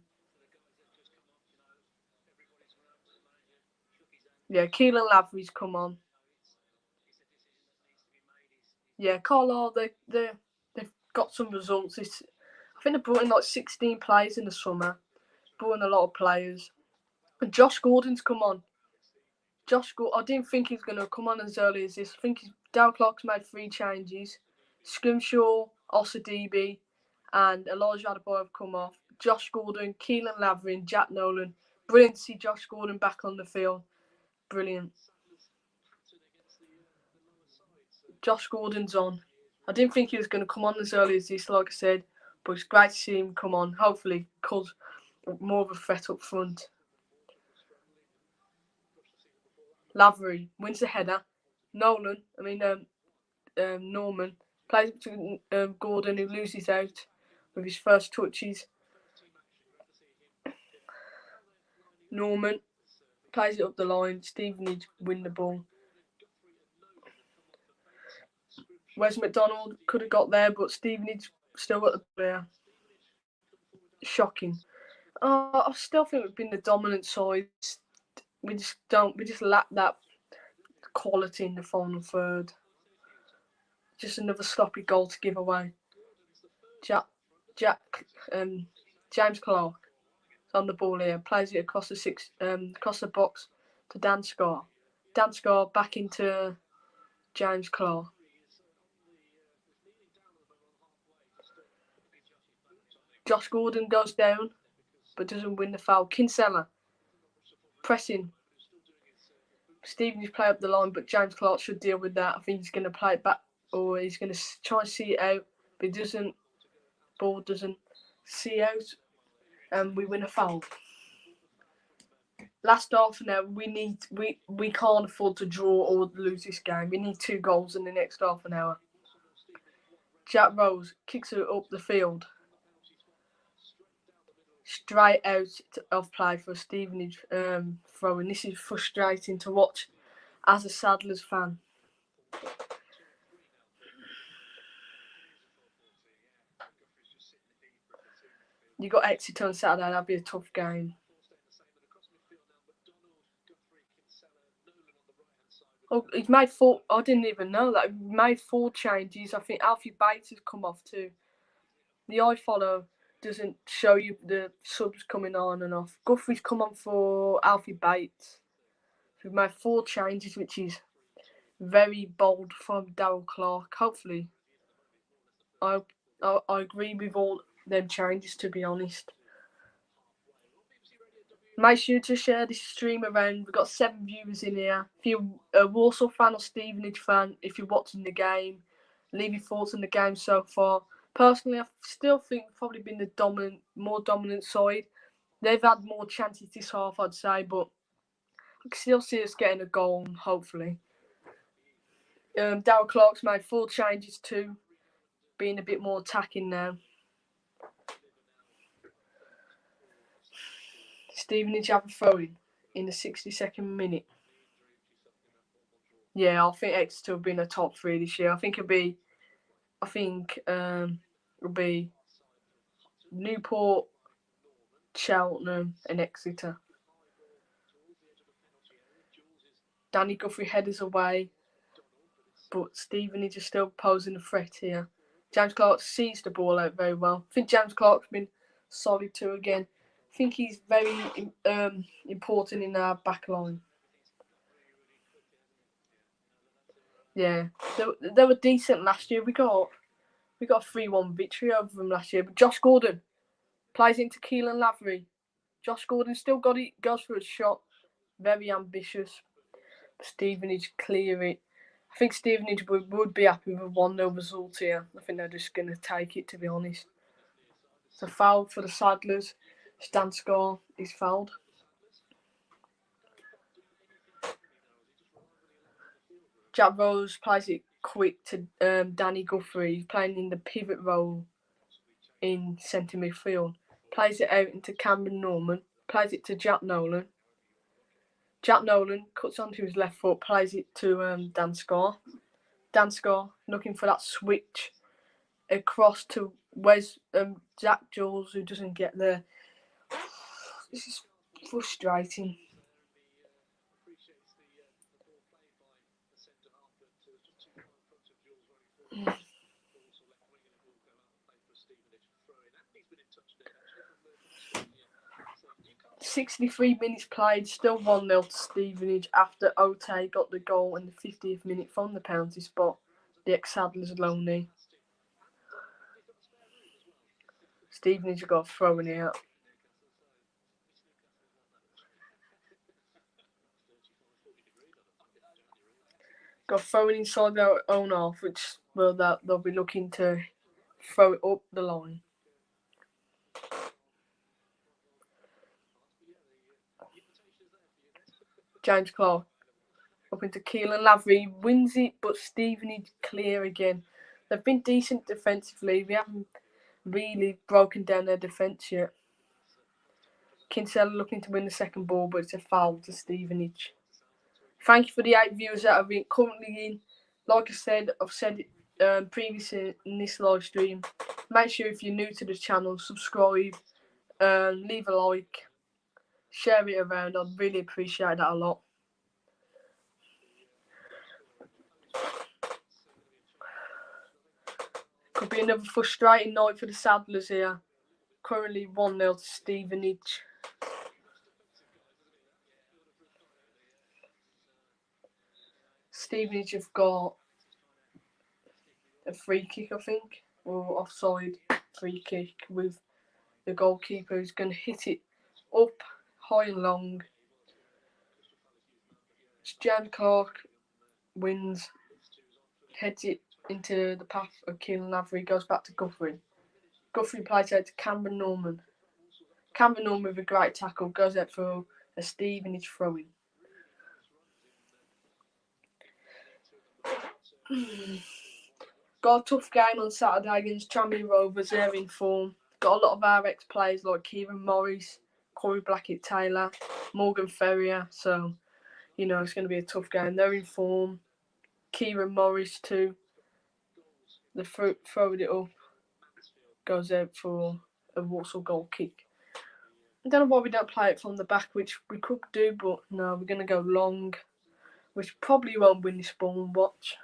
Yeah, Keelan Lavery's come on. Yeah, Carlisle, they've got some results. I think they brought in like 16 players in the summer. Brought in a lot of players. And Josh Gordon's come on. I didn't think he was going to come on as early as this. I think Dale Clark's made 3 changes. Scrimshaw, Osadibe, and Elijah Adebayo have come off. Josh Gordon, Keelan Lavery, and Jack Nolan. Brilliant to see Josh Gordon back on the field. Brilliant. Josh Gordon's on. I didn't think he was going to come on as early as this, like I said, but it's great to see him come on. Hopefully, cause more of a threat up front. Lavery wins the header. Norman plays it to Gordon, who loses out with his first touches. Norman plays it up the line. Stevenage win the ball. Wes McDonald could have got there, but Stevenage still got the ball there. Shocking. I still think we've been the dominant side. We just lack that quality in the final third. Just another sloppy goal to give away. James Clark is on the ball here. Plays it across the box to Dan Scarr. Dan Scarr back into James Clark. Josh Gordon goes down, but doesn't win the foul. Kinsella pressing. Stevenage play up the line, but James Clark should deal with that. I think he's going to play it back, or he's going to try and see it out, but he doesn't. Ball doesn't see out, and we win a foul. Last half an hour, we can't afford to draw or lose this game. We need 2 goals in the next half an hour. Jack Rose kicks it up the field. Straight out of play for a Stevenage throw, and this is frustrating to watch as a Saddlers fan. You got Exeter on Saturday, that'd be a tough game. Oh, he's made 4. I didn't even know that. He made 4 changes. I think Alfie Bates has come off too. The iFollow doesn't show you the subs coming on and off. Guthrie's come on for Alfie Bates. We've made 4 changes, which is very bold from Darryl Clark. Hopefully, I agree with all them changes, to be honest. Make sure to share this stream around. We've got 7 viewers in here. If you're a Walsall fan or Stevenage fan, if you're watching the game, leave your thoughts on the game so far. Personally, I still think we've probably been the more dominant side. They've had more chances this half, I'd say, but I can still see us getting a goal, hopefully. Darryl Clark's made 4 changes too, being a bit more attacking now. Stevenage have a throw-in the 62nd minute. Yeah, I think Exeter will be in the top 3 this year. I think it'll be Newport, Cheltenham, and Exeter. Danny Guthrie headers away, but Stevenage is still posing a threat here. James Clark sees the ball out very well. I think James Clark's been solid too again. think he's very important in our back line. Yeah, they were decent last year. We got a 3-1 victory over them last year. But Josh Gordon plays into Keelan Lavery. Josh Gordon still got it, goes for a shot. Very ambitious. Stevenage clear it. I think Stevenage would be happy with a 1-0 result here. I think they're just going to take it, to be honest. It's a foul for the Saddlers. Stansgar is fouled. Jack Rose plays it quick to Danny Guthrie. He's playing in the pivot role in centre midfield. Plays it out into Cameron Norman. Plays it to Jack Nolan. Jack Nolan cuts onto his left foot. Plays it to Dan Scar. Dan Scar looking for that switch across to Zach Jules, who doesn't get there. This is frustrating. Mm. 63 minutes played, still 1-0 to Stevenage after Ote got the goal in the 50th minute from the penalty spot. The ex-Saddlers lonely. Stevenage got thrown out. Got thrown inside their own half, which they'll be looking to throw it up the line. James Clark up into Keelan Lavery, wins it, but Stevenage clear again. They've been decent defensively. We haven't really broken down their defence yet. Kinsella looking to win the second ball, but it's a foul to Stevenage. Thank you for the 8 viewers that are currently in. Like I said, I've said it previously in this live stream. Make sure if you're new to the channel, subscribe, leave a like, share it around. I'd really appreciate that a lot. Could be another frustrating night for the Saddlers here. Currently 1-0 to Stevenage. Stevenage have got a free kick, I think, or offside free kick with the goalkeeper who's going to hit it up high and long. James Clark wins, heads it into the path of Keelan Lavery, goes back to Guthrie. Guthrie plays out to Cameron Norman. Cameron Norman with a great tackle goes out for a Stevenage throw-in. Got a tough game on Saturday against Tranmere Rovers. They're in form. Got a lot of our ex-players like Kieran Morris, Corey Blackett-Taylor, Morgan Ferrier. So, you know, it's going to be a tough game. They're in form. Kieran Morris too. They throwed it up. Goes out for a Walsall goal kick. I don't know why we don't play it from the back, which we could do, but no, we're going to go long, which probably won't win this ball. Watch.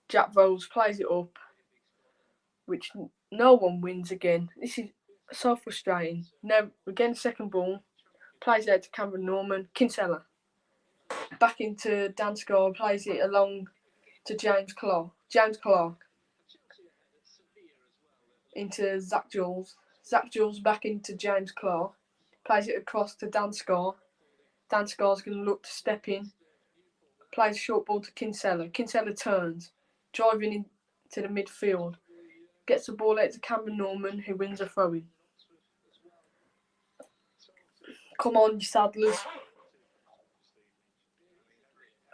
Jack Rose plays it up, which no one wins again. This is so frustrating. Now, again, second ball. Plays out to Cameron Norman. Kinsella. Back into Dan Scar. Plays it along to James Clark. James Clark. Into Zach Jules. Zach Jules back into James Clark. Plays it across to Dan Scar. Dan Scar's going to look to step in. Plays short ball to Kinsella. Kinsella turns. Driving into the midfield. Gets the ball out to Cameron Norman, who wins a throw-in. Come on, you Saddlers.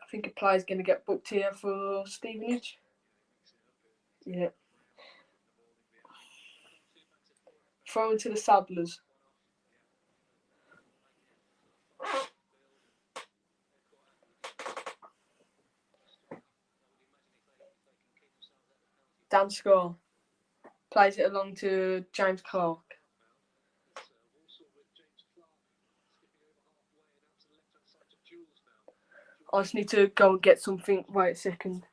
I think a player's going to get booked here for Stevenage. Yeah. Throw into the Saddlers. Dan Scar plays it along to James Clark. I just need to go and get something. Wait a second.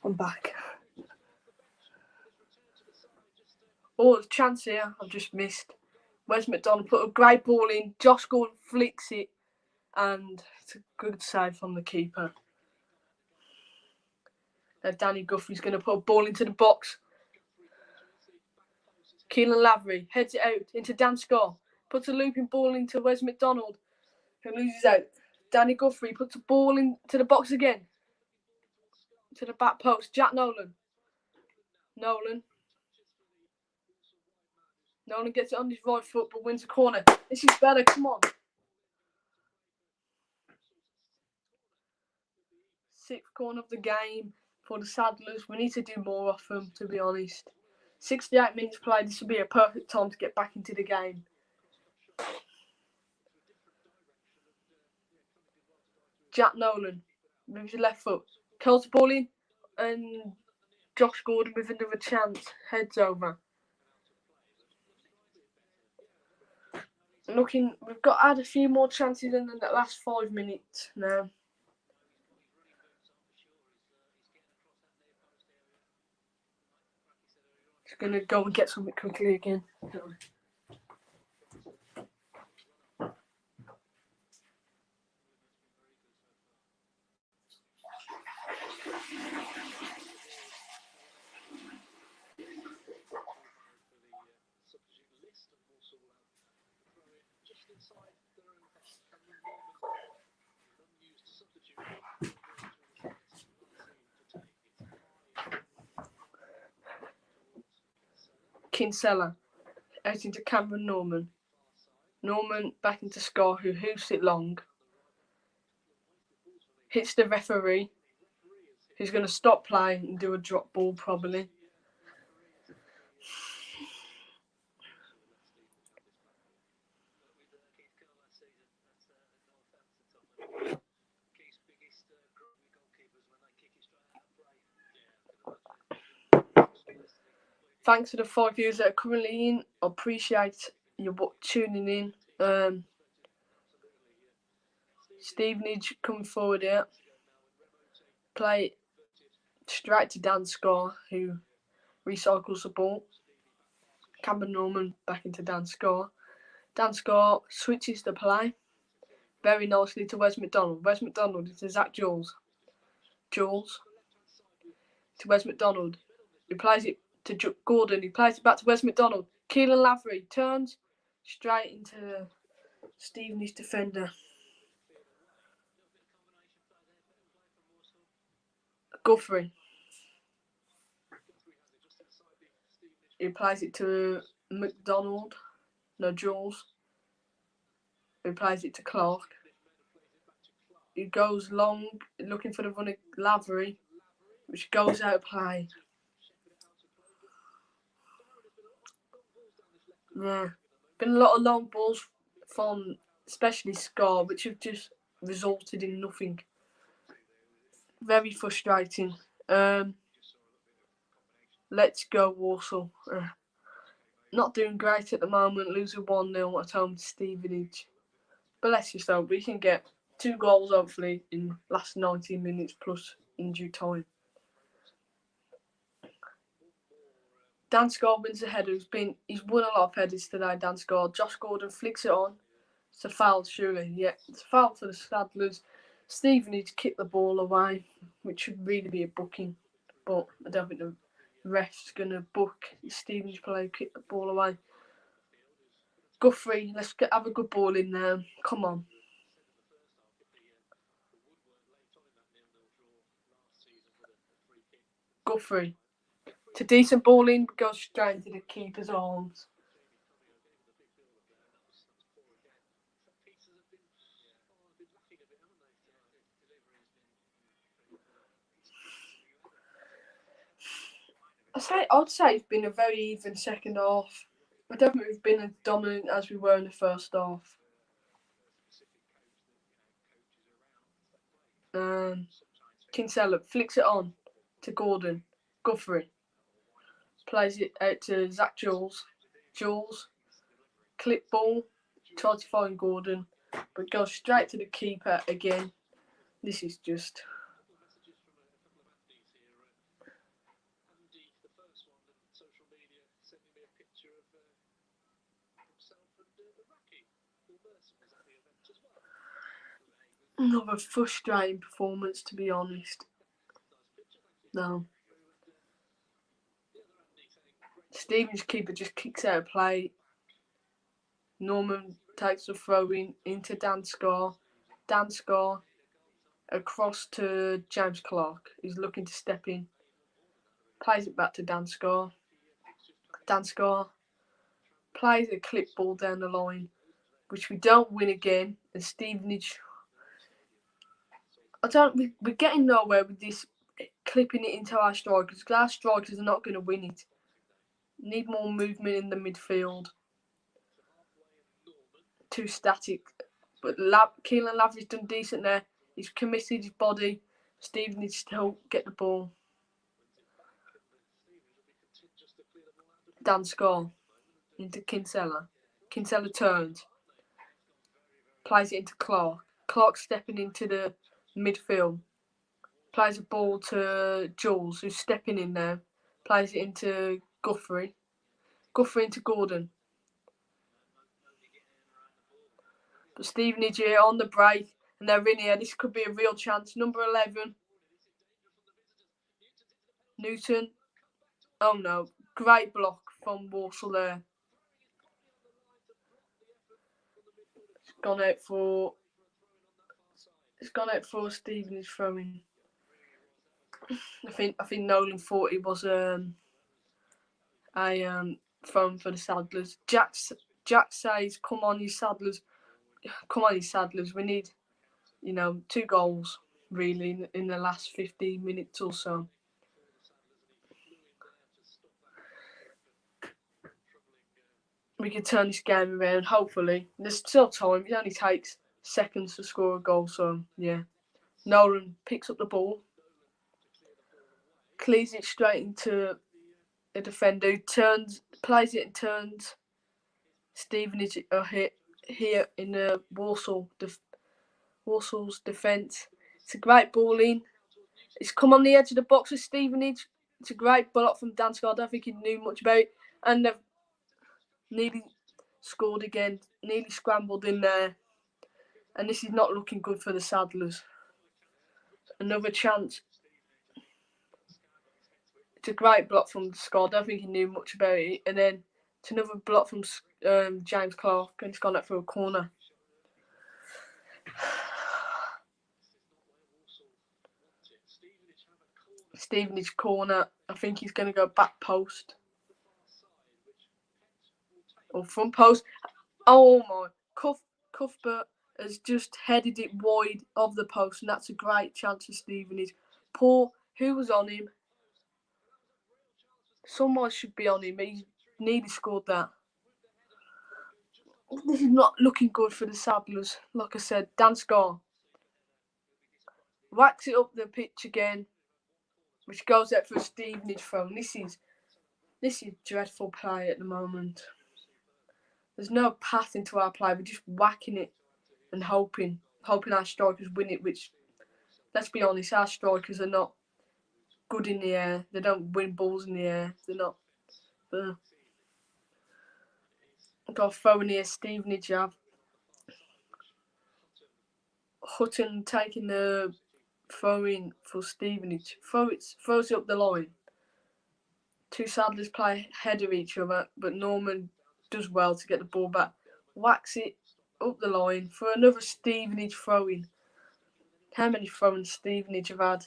I'm back. Oh, there's a chance here. I've just missed. Wes McDonald put a great ball in. Josh Gordon flicks it. And it's a good save from the keeper. Now Danny Guthrie's going to put a ball into the box. Keelan Lavery heads it out into Dan Scott. Puts a looping ball into Wes McDonald, who loses out. Danny Guthrie puts a ball into the box again. To the back post. Jack Nolan. Nolan gets it on his right foot but wins the corner. This is better. Come on. 6th corner of the game for the Saddlers. We need to do more of them, to be honest. 68 minutes played. This would be a perfect time to get back into the game. Jack Nolan moves his left foot. Curls the ball in. And Josh Gordon with another chance. Heads over. We've got to add a few more chances in the last 5 minutes now. Just going to go and get something quickly again. Kinsella out into Cameron Norman. Norman back into Scar, who hoofs it long. Hits the referee, who's going to stop playing and do a drop ball probably. Thanks to the 5 viewers that are currently in. I appreciate you tuning in. Stevenage coming forward here. Play straight to Dan Scar, who recycles the ball. Cameron Norman back into Dan Scar. Dan Scar switches the play very nicely to Wes McDonald. Wes McDonald into Zach Jules. Jules to Wes McDonald. He plays it to Gordon. He plays it back to Wes McDonald. Keelan Lavery turns straight into the Stevenage defender. Guthrie. He plays it to McDonald. No, Jules. He plays it to Clark. He goes long, looking for the running Lavery, which goes out of play. Yeah. Been a lot of long balls from especially Scar, which have just resulted in nothing. Very frustrating. Let's go, Walsall. Not doing great at the moment, losing 1-0 at home to Stevenage. But let's just hope we can get 2 goals, hopefully, in last 19 minutes plus injury time. Dan Scar wins the header. He's won a lot of headers today, Dan Scar. Josh Gordon flicks it on. It's a foul, surely. Yeah, it's a foul for the Saddlers. Stevenage kicked the ball away, which should really be a booking. But I don't think the ref's going to book the Stevenage player kick the ball away. Guthrie, let's have a good ball in there. Come on. Guthrie. It's a decent ball in, goes straight into the keeper's arms. I'd say it's been a very even second half. I don't think we've been as dominant as we were in the first half. Kinsella flicks it on to Gordon. Guthrie plays it out to Zach Jules. Jules, clip ball Tries to find Gordon, but goes straight to the keeper again. This is just... another frustrating performance, to be honest. No. Stevenage keeper just kicks out of play. Norman takes the throw in into Dan Scar. Dan Scar across to James Clark. He's looking to step in. Plays it back to Dan Scar. Dan Scar plays a clip ball down the line, which we don't win again. And Stevenage... we're getting nowhere with this clipping it into our strikers, because our strikers are not going to win it. Need more movement in the midfield. Too static. But Keelan Lavery's done decent there. He's committed his body. Stevenage still get the ball. Dan Scar into Kinsella. Kinsella turns. Plays it into Clark. Clark stepping into the midfield. Plays a ball to Jules, who's stepping in there. Plays it into Guthrie. Guthrie into Gordon. But Stevenage here on the break, and they're in here. This could be a real chance. Number 11. Newton. Oh no. Great block from Walsall there. It's gone out for Stevenage throwing. I think Nolan thought it was a thrown for the Saddlers. Jack says, "Come on, you Saddlers! Come on, you Saddlers! We need, 2 goals really in the last 15 minutes or so." We can turn this game around, hopefully. There's still time. It only takes seconds to score a goal, so yeah. Nolan picks up the ball, clears it straight into the defender, who plays it and turns. Stevenage are hit here in the Walsall's defence. It's a great ball in. It's come on the edge of the box with Stevenage. It's a great block from Dan Scott. I don't think he knew much about it. And they've nearly scored again. Nearly scrambled in there. And this is not looking good for the Saddlers. Another chance. It's a great block from Scott. I don't think he knew much about it. And then it's another block from James Clark. And it's gone out for a corner. Stevenage corner. I think he's going to go back post. Or front post. Oh my. Cuthbert has just headed it wide of the post. And that's a great chance for Stevenage. Who was on him? Someone should be on him. He nearly scored that. This is not looking good for the Saddlers. Like I said, Dan Scar whacks it up the pitch again, which goes out for a Stevenage throw. This is dreadful play at the moment. There's no path into our play. We're just whacking it and hoping our strikers win it, which, let's be honest, our strikers are not good in the air. They don't win balls in the air. They're not. Got a throw in here. Stevenage have. Hutton taking the throw in for Stevenage. Throws it up the line. 2 Saddlers play ahead of each other, but Norman does well to get the ball back. Whacks it up the line for another Stevenage throw-in. How many throw-ins Stevenage have had?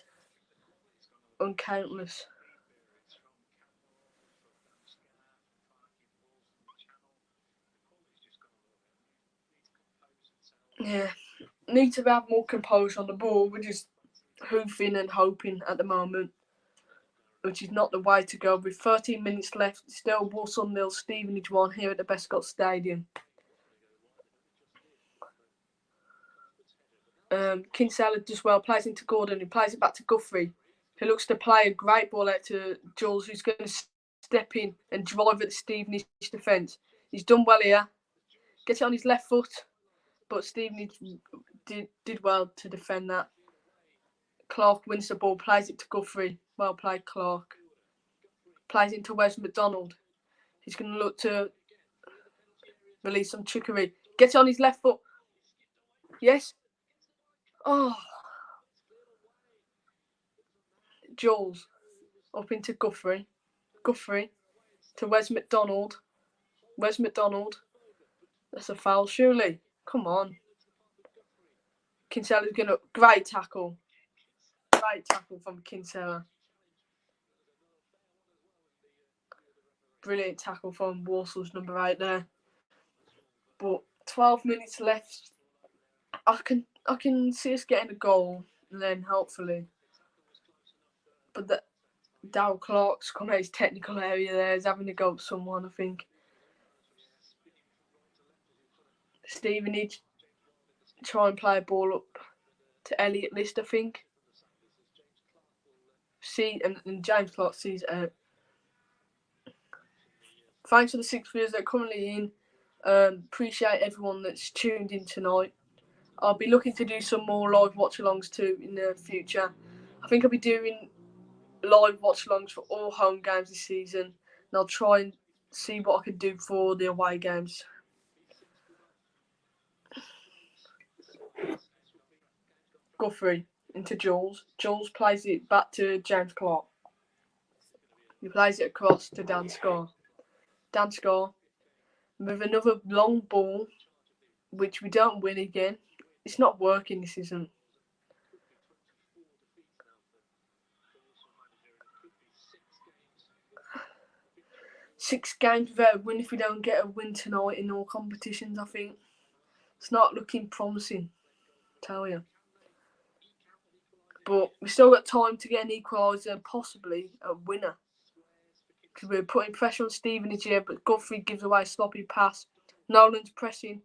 Uncountless. Yeah. Need to have more composure on the ball. We're just hoofing and hoping at the moment, which is not the way to go. With 13 minutes left, still Walsall 0, Stevenage 1 here at the Bescott Stadium. Kinsella does well, plays into Gordon, who plays it back to Guthrie, who looks to play a great ball out to Jules, who's going to step in and drive at the Stevenage defence. He's done well here. Gets it on his left foot, but Stevenage did well to defend that. Clark wins the ball, plays it to Guthrie. Well played, Clark. Plays it into Wes McDonald. He's going to look to release some trickery. Gets it on his left foot. Yes. Oh. Jules up into Guthrie. Guthrie to Wes McDonald. Wes McDonald. That's a foul, surely. Come on. Kinsella's going to... Great tackle. Great tackle from Kinsella. Brilliant tackle from Walsall's number 8 there. But 12 minutes left. I can see us getting a goal, and then hopefully. But Darryl Clark's come out his technical area there. He's having to go at someone, I think. Stevenage try and play a ball up to Elliot List, I think. And James Clark sees it out. Thanks for the 6 viewers that are currently in. Appreciate everyone that's tuned in tonight. I'll be looking to do some more live watch-alongs too in the future. I think I'll be doing live watch-alongs for all home games this season. And I'll try and see what I can do for the away games. Guthrie into Jules. Jules plays it back to James Clark. He plays it across to Dan Scar. Dan Scar with another long ball, which we don't win again. It's not working, this isn't. Six games without a win if we don't get a win tonight in all competitions, I think. It's not looking promising, I tell you. But we've still got time to get an equaliser and possibly a winner. Because we're putting pressure on Stevenage here, but Guthrie gives away a sloppy pass. Nolan's pressing.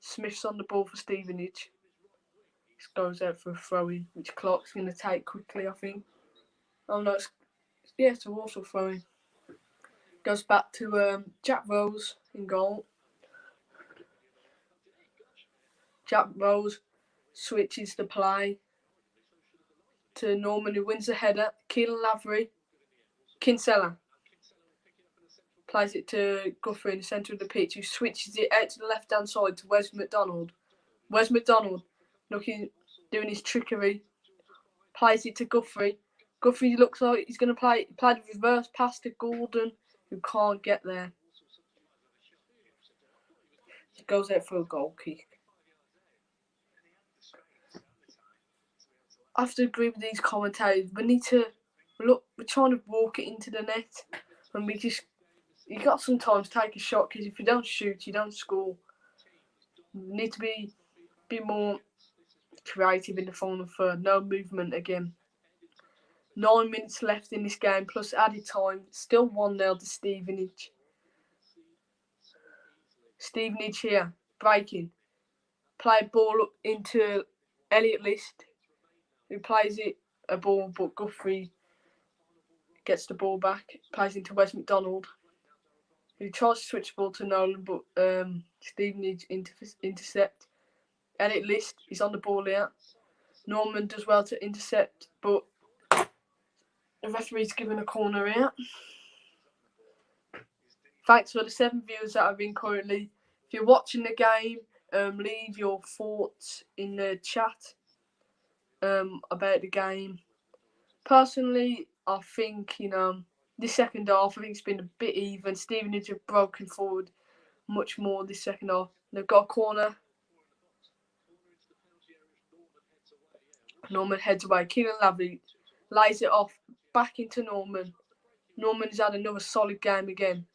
Smith's on the ball for Stevenage. This goes out for a throw-in, which Clark's going to take quickly, I think. Oh no, it's a Walsall throw-in. Goes back to Jack Rose in goal. Jack Rose switches the play to Norman, who wins the header. Keelan Lavery. Kinsella plays it to Guthrie in the centre of the pitch, who switches it out to the left-hand side to Wes McDonald. Wes McDonald doing his trickery. Plays it to Guthrie. Guthrie looks like he's going to play the reverse pass to Gordon, who can't get there. He goes out for a goal kick. I have to agree with these commentators. We need to look. We're trying to walk it into the net, and you got to sometimes take a shot, because if you don't shoot, you don't score. You need to be more creative in the final third. No movement again. 9 minutes left in this game, plus added time. Still 1-0 to Stevenage. Stevenage here, breaking. Play ball up into Elliot List, who plays it a ball, but Guthrie gets the ball back. Plays into Wes McDonald, who tries to switch the ball to Nolan, but Stevenage intercept. Elliot List is on the ball here. Norman does well to intercept, but the referee's given a corner here. Thanks for the 7 viewers that are in currently. If you're watching the game, leave your thoughts in the chat about the game. Personally, I think, this second half, I think it's been a bit even. Stevenage have broken forward much more this second half. They've got a corner. Norman heads away. Keelan Lavery lays it off back into Norman. Norman's had another solid game again.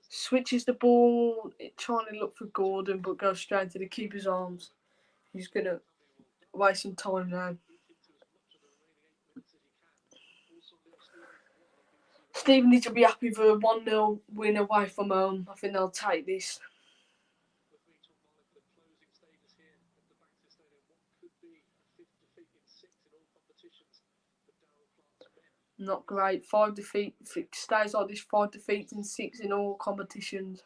Switches the ball, trying to look for Gordon, but goes straight into the keeper's arms. He's going to waste some time now. Stevenage will be happy with a 1-0 win away from home. I think they'll take this. Not great. 5 defeats. If it stays like this, 5 defeats and 6 in all competitions.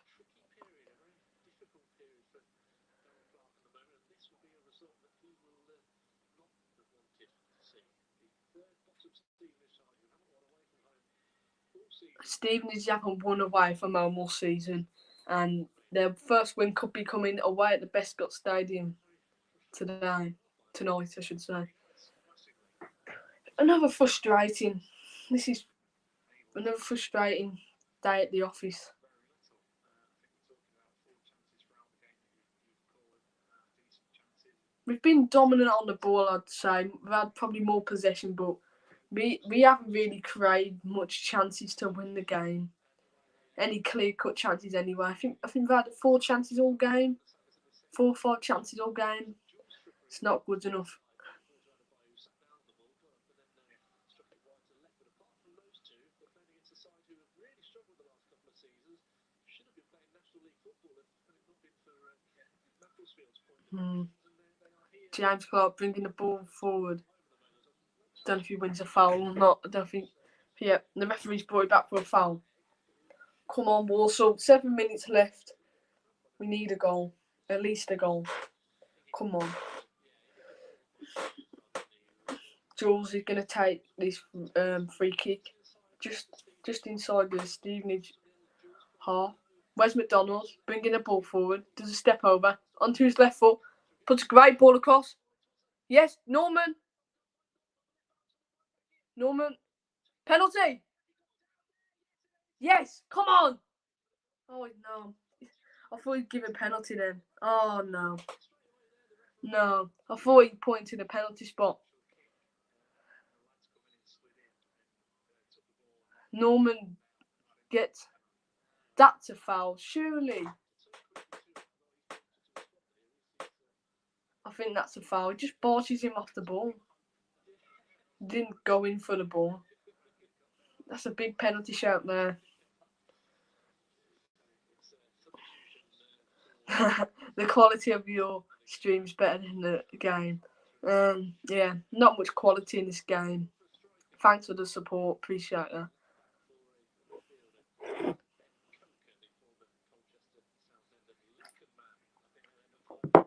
Stevenage haven't won away from home all season, and their first win could be coming away at the Bescott Stadium tonight, I should say. Another frustrating day at the office. We've been dominant on the ball, I'd say. We've had probably more possession, but we haven't really created much chances to win the game. Any clear-cut chances anyway. I think we've had 4 chances all game. 4 or 5 chances all game. It's not good enough. James Clark bringing the ball forward. Don't know if he wins a foul or not. I don't think. Yeah, the referee's brought it back for a foul. Come on, Walsall. 7 minutes left. We need a goal. At least a goal. Come on. Jules is going to take this free kick just inside the Stevenage half. Where's McDonald? Bringing the ball forward. Does a step over. Onto his left foot. Puts a great ball across. Yes, Norman. Penalty. Yes, come on. Oh, no. I thought he'd give a penalty then. Oh, no. No. I thought he'd point to the penalty spot. Norman gets... That's a foul, surely. I think that's a foul. He just barges him off the ball. Didn't go in for the ball. That's a big penalty shout there. The quality of your stream is better than the game. Yeah, not much quality in this game. Thanks for the support. Appreciate that.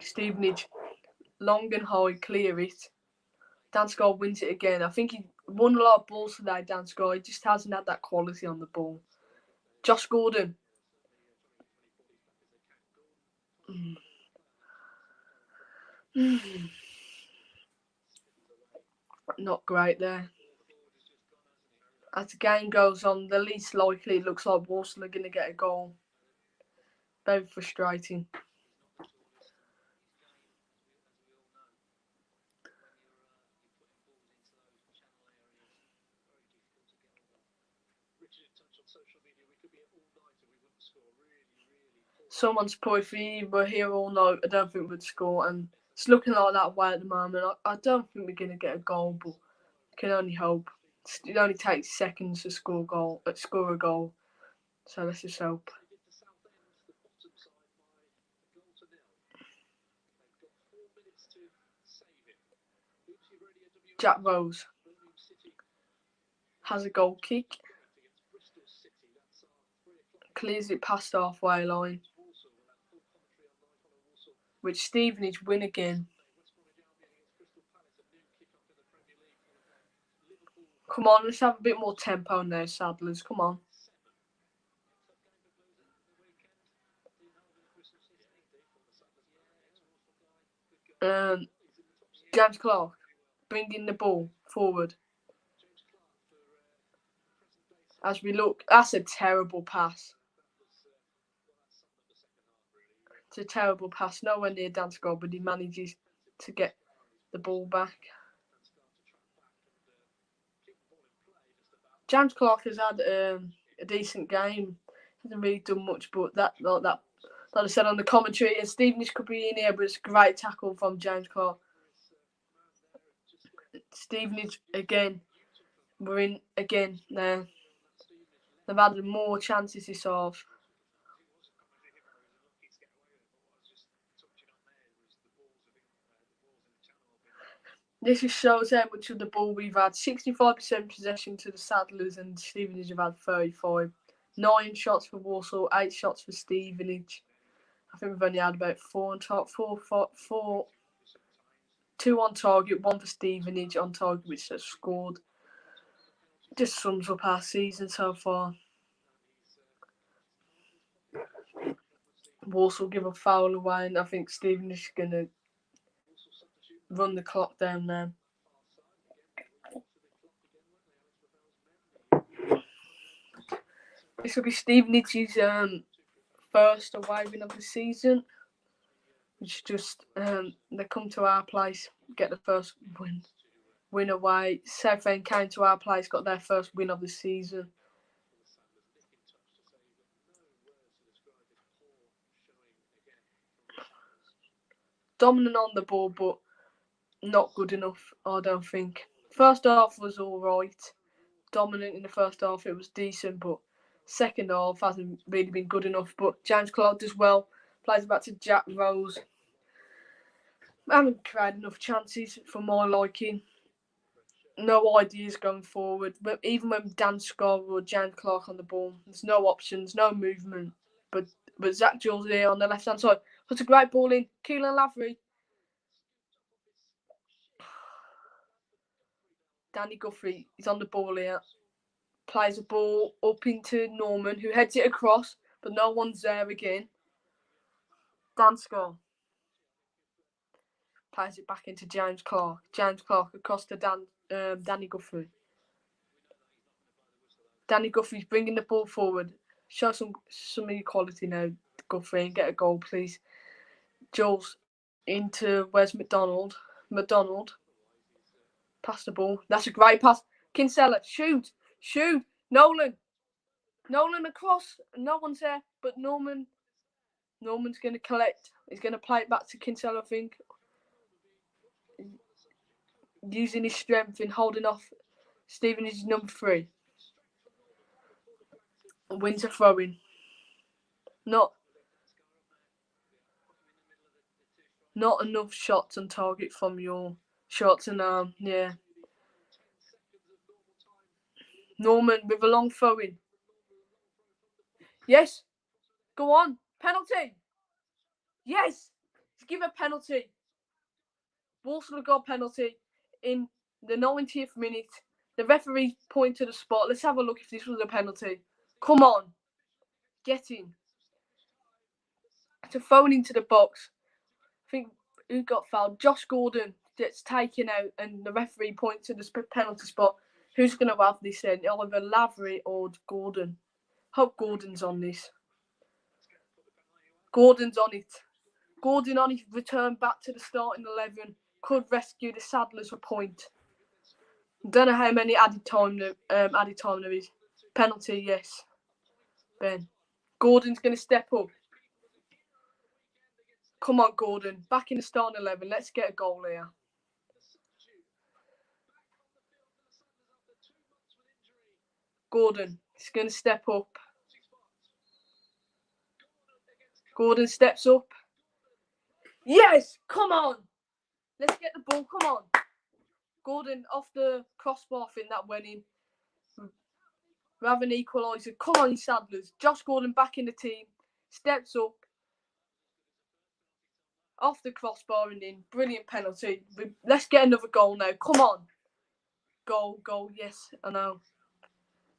Stevenage, long and high, clear it. Dansgaard wins it again. I think he won a lot of balls today, Dansgaard. He just hasn't had that quality on the ball. Josh Gordon. Not great there. As the game goes on, the least likely it looks like Walsall are going to get a goal. Very frustrating. Someone's put if we were here all night, I don't think we'd score, and it's looking like that way at the moment. I don't think we're going to get a goal, but can only hope. It only takes seconds to score a goal. So let's just hope. Jack Rose has a goal kick. Clears it past the halfway line. Which Stevenage win again. Come on, let's have a bit more tempo now, Saddlers. Come on. James Clark bringing the ball forward. As we look, that's a terrible pass. It's a terrible pass. Nowhere near Dansgaard, but he manages to get the ball back. James Clark has had a decent game. Hasn't really done much, but like I said on the commentary, and Stevenage could be in here, but it's a great tackle from James Clark. Stevenage again. We're in again there. They've had more chances this half. This just shows how much of the ball we've had. 65% possession to the Saddlers, and Stevenage have had 35. 9 shots for Walsall, 8 shots for Stevenage. I think we've only had about 4 on top, 2 on target, 1 for Stevenage on target, which has scored. Just sums up our season so far. Walsall give a foul away, and I think Stevenage is going to run the clock down now. This will be Stevenage's first away win of the season. Which just they come to our place, get the first win away. Southend came to our place, got their first win of the season. Dominant on the ball, but not good enough, I don't think. First half was all right. Dominant in the first half, it was decent, but second half hasn't really been good enough. But James Clark does well, plays back to Jack Rose. I haven't created enough chances for my liking. No ideas going forward. But even when Dan Scott or James Clark on the ball, there's no options, no movement. But Zach Jules here on the left hand side puts a great ball in. Keelan Lavery. Danny Guthrie is on the ball here. Plays the ball up into Norman, who heads it across, but no one's there again. Dan Scott plays it back into James Clark. James Clark across to Danny Guthrie. Danny Guthrie's bringing the ball forward. Show some equality now, Guthrie, and get a goal, please. Jules into where's McDonald? McDonald. Pass the ball. That's a great pass. Kinsella, shoot. Nolan across. No one's there, but Norman's going to collect. He's going to play it back to Kinsella, I think. Using his strength in holding off Stevenage number 3. Wins a throw-in. Not enough shots on target from your shots and yeah. Norman with a long throw-in. Yes. Go on. Penalty. Yes. Give a penalty. Walsall got a penalty in the 90th minute. The referee pointed to the spot. Let's have a look if this was a penalty. Come on. Get in. It's a throw into the box. I think who got fouled? Josh Gordon gets taken out and the referee points to the penalty spot. Who's going to have this then? Either Lavery or Gordon. Hope Gordon's on this. Gordon's on it. Gordon on his return back to the starting 11 could rescue the Saddlers a point. Don't know how many added time there is. Penalty, yes. Ben. Gordon's going to step up. Come on, Gordon. Back in the starting 11. Let's get a goal here. Gordon is going to step up. Gordon steps up. Yes! Come on! Let's get the ball. Come on. Gordon off the crossbar, I think that went in. We have an equaliser. Come on, you Saddlers. Josh Gordon back in the team. Steps up. Off the crossbar and in. Brilliant penalty. Let's get another goal now. Come on. Goal. Yes, I know.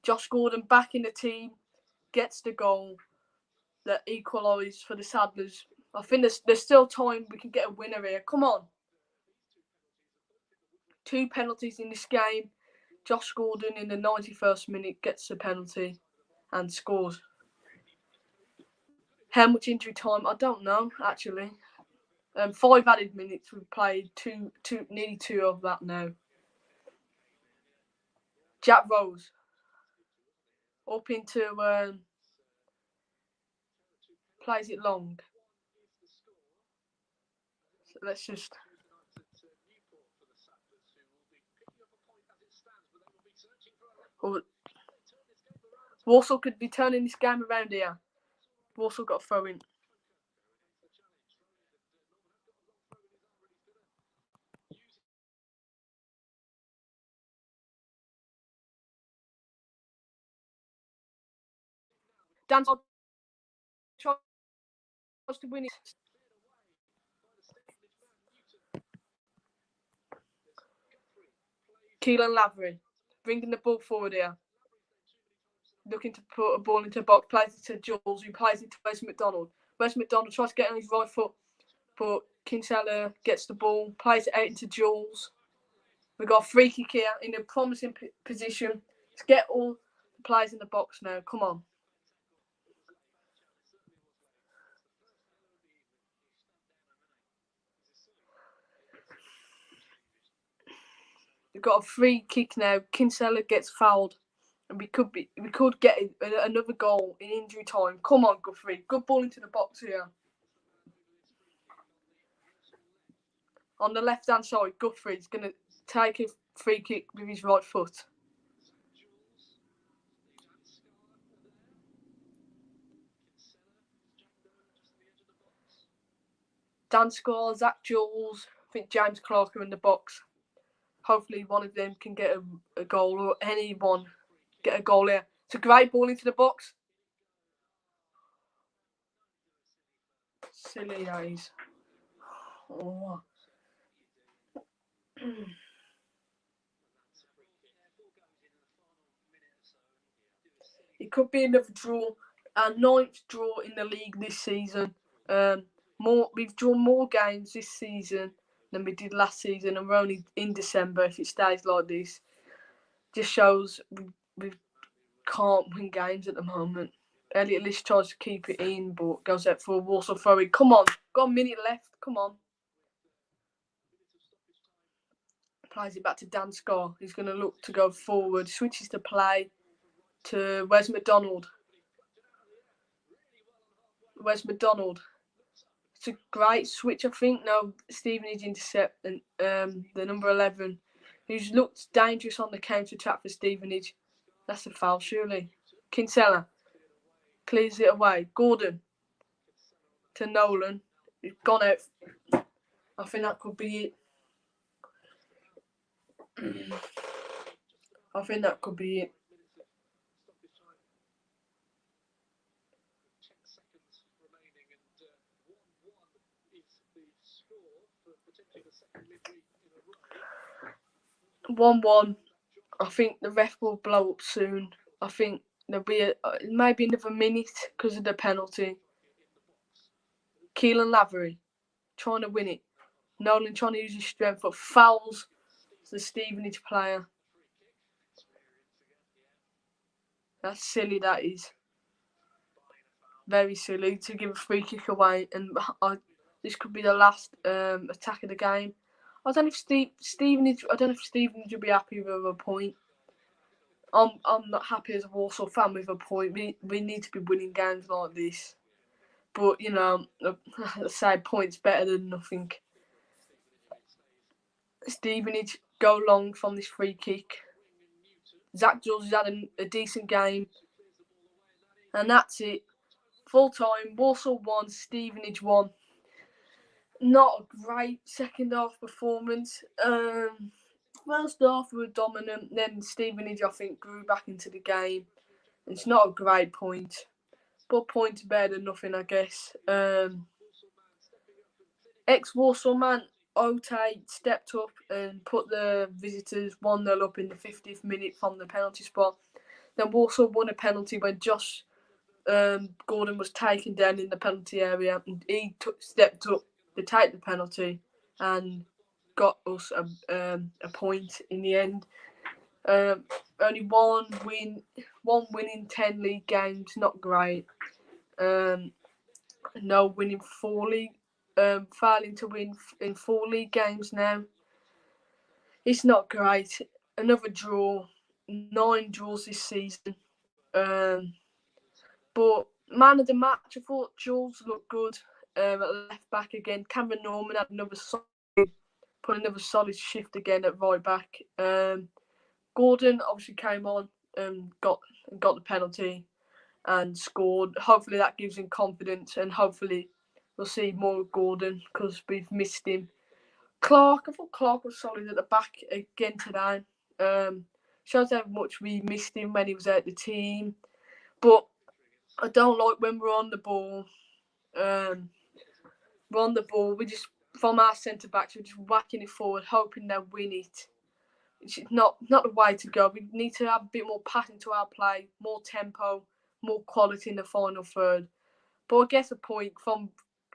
Josh Gordon back in the team. Gets the goal that equalised for the Saddlers. I think there's still time. We can get a winner here. Come on. 2 penalties in this game. Josh Gordon in the 91st minute gets a penalty and scores. How much injury time? I don't know, actually. 5 added minutes. We've played nearly 2 of that now. Jack Rose. Up into... plays it long. So let's just... Walsall could be turning this game around here. Walsall got a throw in. Dan tries to win it. Keelan Lavery bringing the ball forward here. Looking to put a ball into the box, plays it to Jules, who plays it to Wes McDonald. Wes McDonald tries to get on his right foot, but Kinsella gets the ball, plays it out into Jules. We've got a free kick here in a promising position. Let's get all the players in the box now. Come on. We've got a free kick now. Kinsella gets fouled, and we could get another goal in injury time. Come on, Guthrie. Good ball into the box here. On the left-hand side, Guthrie's going to take a free kick with his right foot. Dan Score, Zach Jules, I think James Clark are in the box. Hopefully one of them can get a goal, or anyone get a goal here. It's a great ball into the box. Silly eyes. Oh. It could be another draw. Our 9th draw in the league this season. We've drawn more games this season than we did last season, and we're only in December. If it stays like this, just shows we can't win games at the moment. Elliot Lish tries to keep it in, but goes out for a Walsall throw-in. Come on, got a minute left. Come on. Plays it back to Dan Scar. He's going to look to go forward. Switches to play to Wes McDonald. Wes McDonald. It's a great switch, I think. No, Stevenage intercept and the number 11, who's looked dangerous on the counter-attack for Stevenage. That's a foul, surely. Kinsella clears it away. Gordon to Nolan. He's gone out. I think that could be it. I think that could be it. One. I think the ref will blow up soon. I think there'll be maybe another minute because of the penalty. Keelan Lavery trying to win it. Nolan trying to use his strength, but fouls the Stevenage player. That's silly, that is. Very silly to give a free kick away, and this could be the last attack of the game. I don't know if Stevenage will be happy with a point. I'm not happy as a Walsall fan with a point. We need to be winning games like this. But, let's say points better than nothing. Stevenage go long from this free kick. Zach Jules has had a decent game. And that's it. Full time, Walsall 1, Stevenage 1. Not a great second half performance. First half we were dominant. Then Stevenage, I think, grew back into the game. It's not a great point. But points better than nothing, I guess. Ex-Walsall man, Ote, stepped up and put the visitors 1-0 up in the 50th minute from the penalty spot. Then Walsall won a penalty when Josh Gordon was taken down in the penalty area, and he stepped up to take the penalty and got us a point in the end. Only one win in 10 league games, not great. No winning 4 league, failing to win in 4 league games now. It's not great. Another draw, 9 draws this season. But man of the match, I thought Jules looked good at left back again. Cameron Norman had put another solid shift again at right back. Gordon obviously came on and got the penalty and scored. Hopefully that gives him confidence, and hopefully we'll see more of Gordon because we've missed him. Clark, I thought Clark was solid at the back again today. Shows how much we missed him when he was out the team. But I don't like when we're on the ball. We're on the ball. We just from our centre backs, we're just whacking it forward, hoping they'll win it. It's not the way to go. We need to have a bit more passing to our play, more tempo, more quality in the final third. But I guess a point from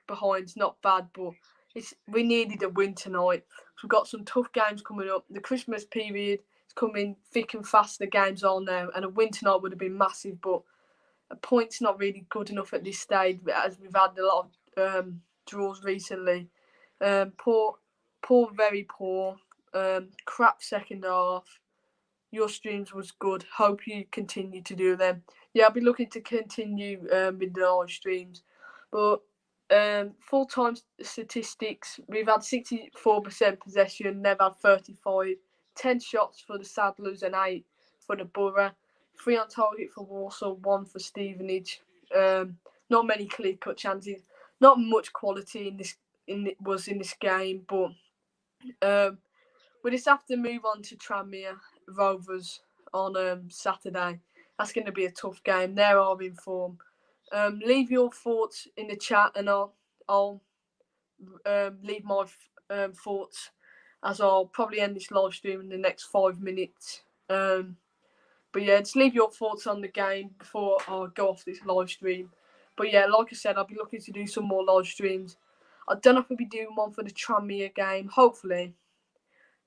behind's not bad, but we needed a win tonight. We've got some tough games coming up. The Christmas period is coming thick and fast. The games are now, and a win tonight would have been massive. But a point's not really good enough at this stage, as we've had a lot of draws recently. Poor, very poor. Crap second half. Your streams was good. Hope you continue to do them. Yeah, I'll be looking to continue with the live streams. But full-time statistics, we've had 64% possession, they've had 35, 10 shots for the Saddlers and 8 for the Borough, 3 on target for Walsall, 1 for Stevenage. Not many clear-cut chances, not much quality in this game, but we just have to move on to Tranmere Rovers on Saturday. That's going to be a tough game. They are in form. Leave your thoughts in the chat, and I'll leave my thoughts as I'll probably end this live stream in the next 5 minutes. But yeah, just leave your thoughts on the game before I go off this live stream. But yeah, like I said, I'll be looking to do some more live streams. I don't know if I'll be doing one for the Tranmere game. Hopefully,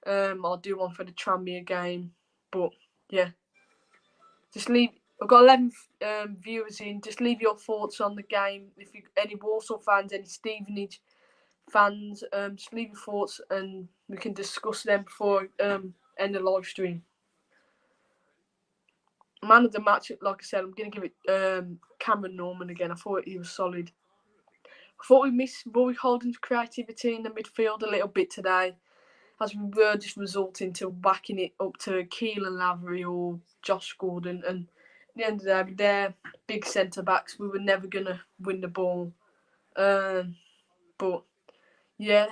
I'll do one for the Tranmere game. But yeah, just leave. I've got 11 viewers in. Just leave your thoughts on the game. If you any Walsall fans, any Stevenage fans, just leave your thoughts and we can discuss them before end the live stream. Man of the match, like I said, I'm going to give it Cameron Norman again. I thought he was solid. I thought we missed Rory Holden's creativity in the midfield a little bit today, as we were just resorting to whacking it up to Keelan Lavery or Josh Gordon. And at the end of the day, they're big centre-backs. We were never going to win the ball. But, yeah.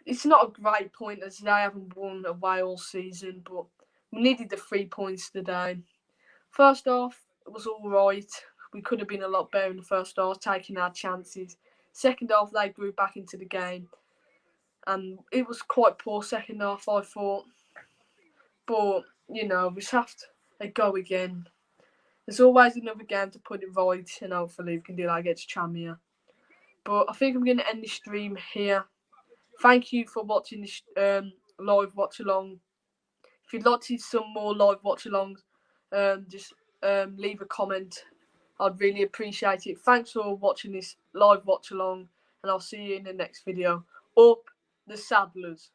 It's not a great point as they haven't won away all season, but we needed the 3 points today. First half, it was all right. We could have been a lot better in the first half, taking our chances. Second half, they grew back into the game. And it was quite poor second half, I thought. But, we just have to go again. There's always another game to put it right, and hopefully we can do that against Tranmere. But I think I'm going to end the stream here. Thank you for watching this live watch-along. If you'd like to see some more live watch-alongs, just leave a comment. I'd really appreciate it. Thanks for watching this live watch-along, and I'll see you in the next video. Up the Saddlers.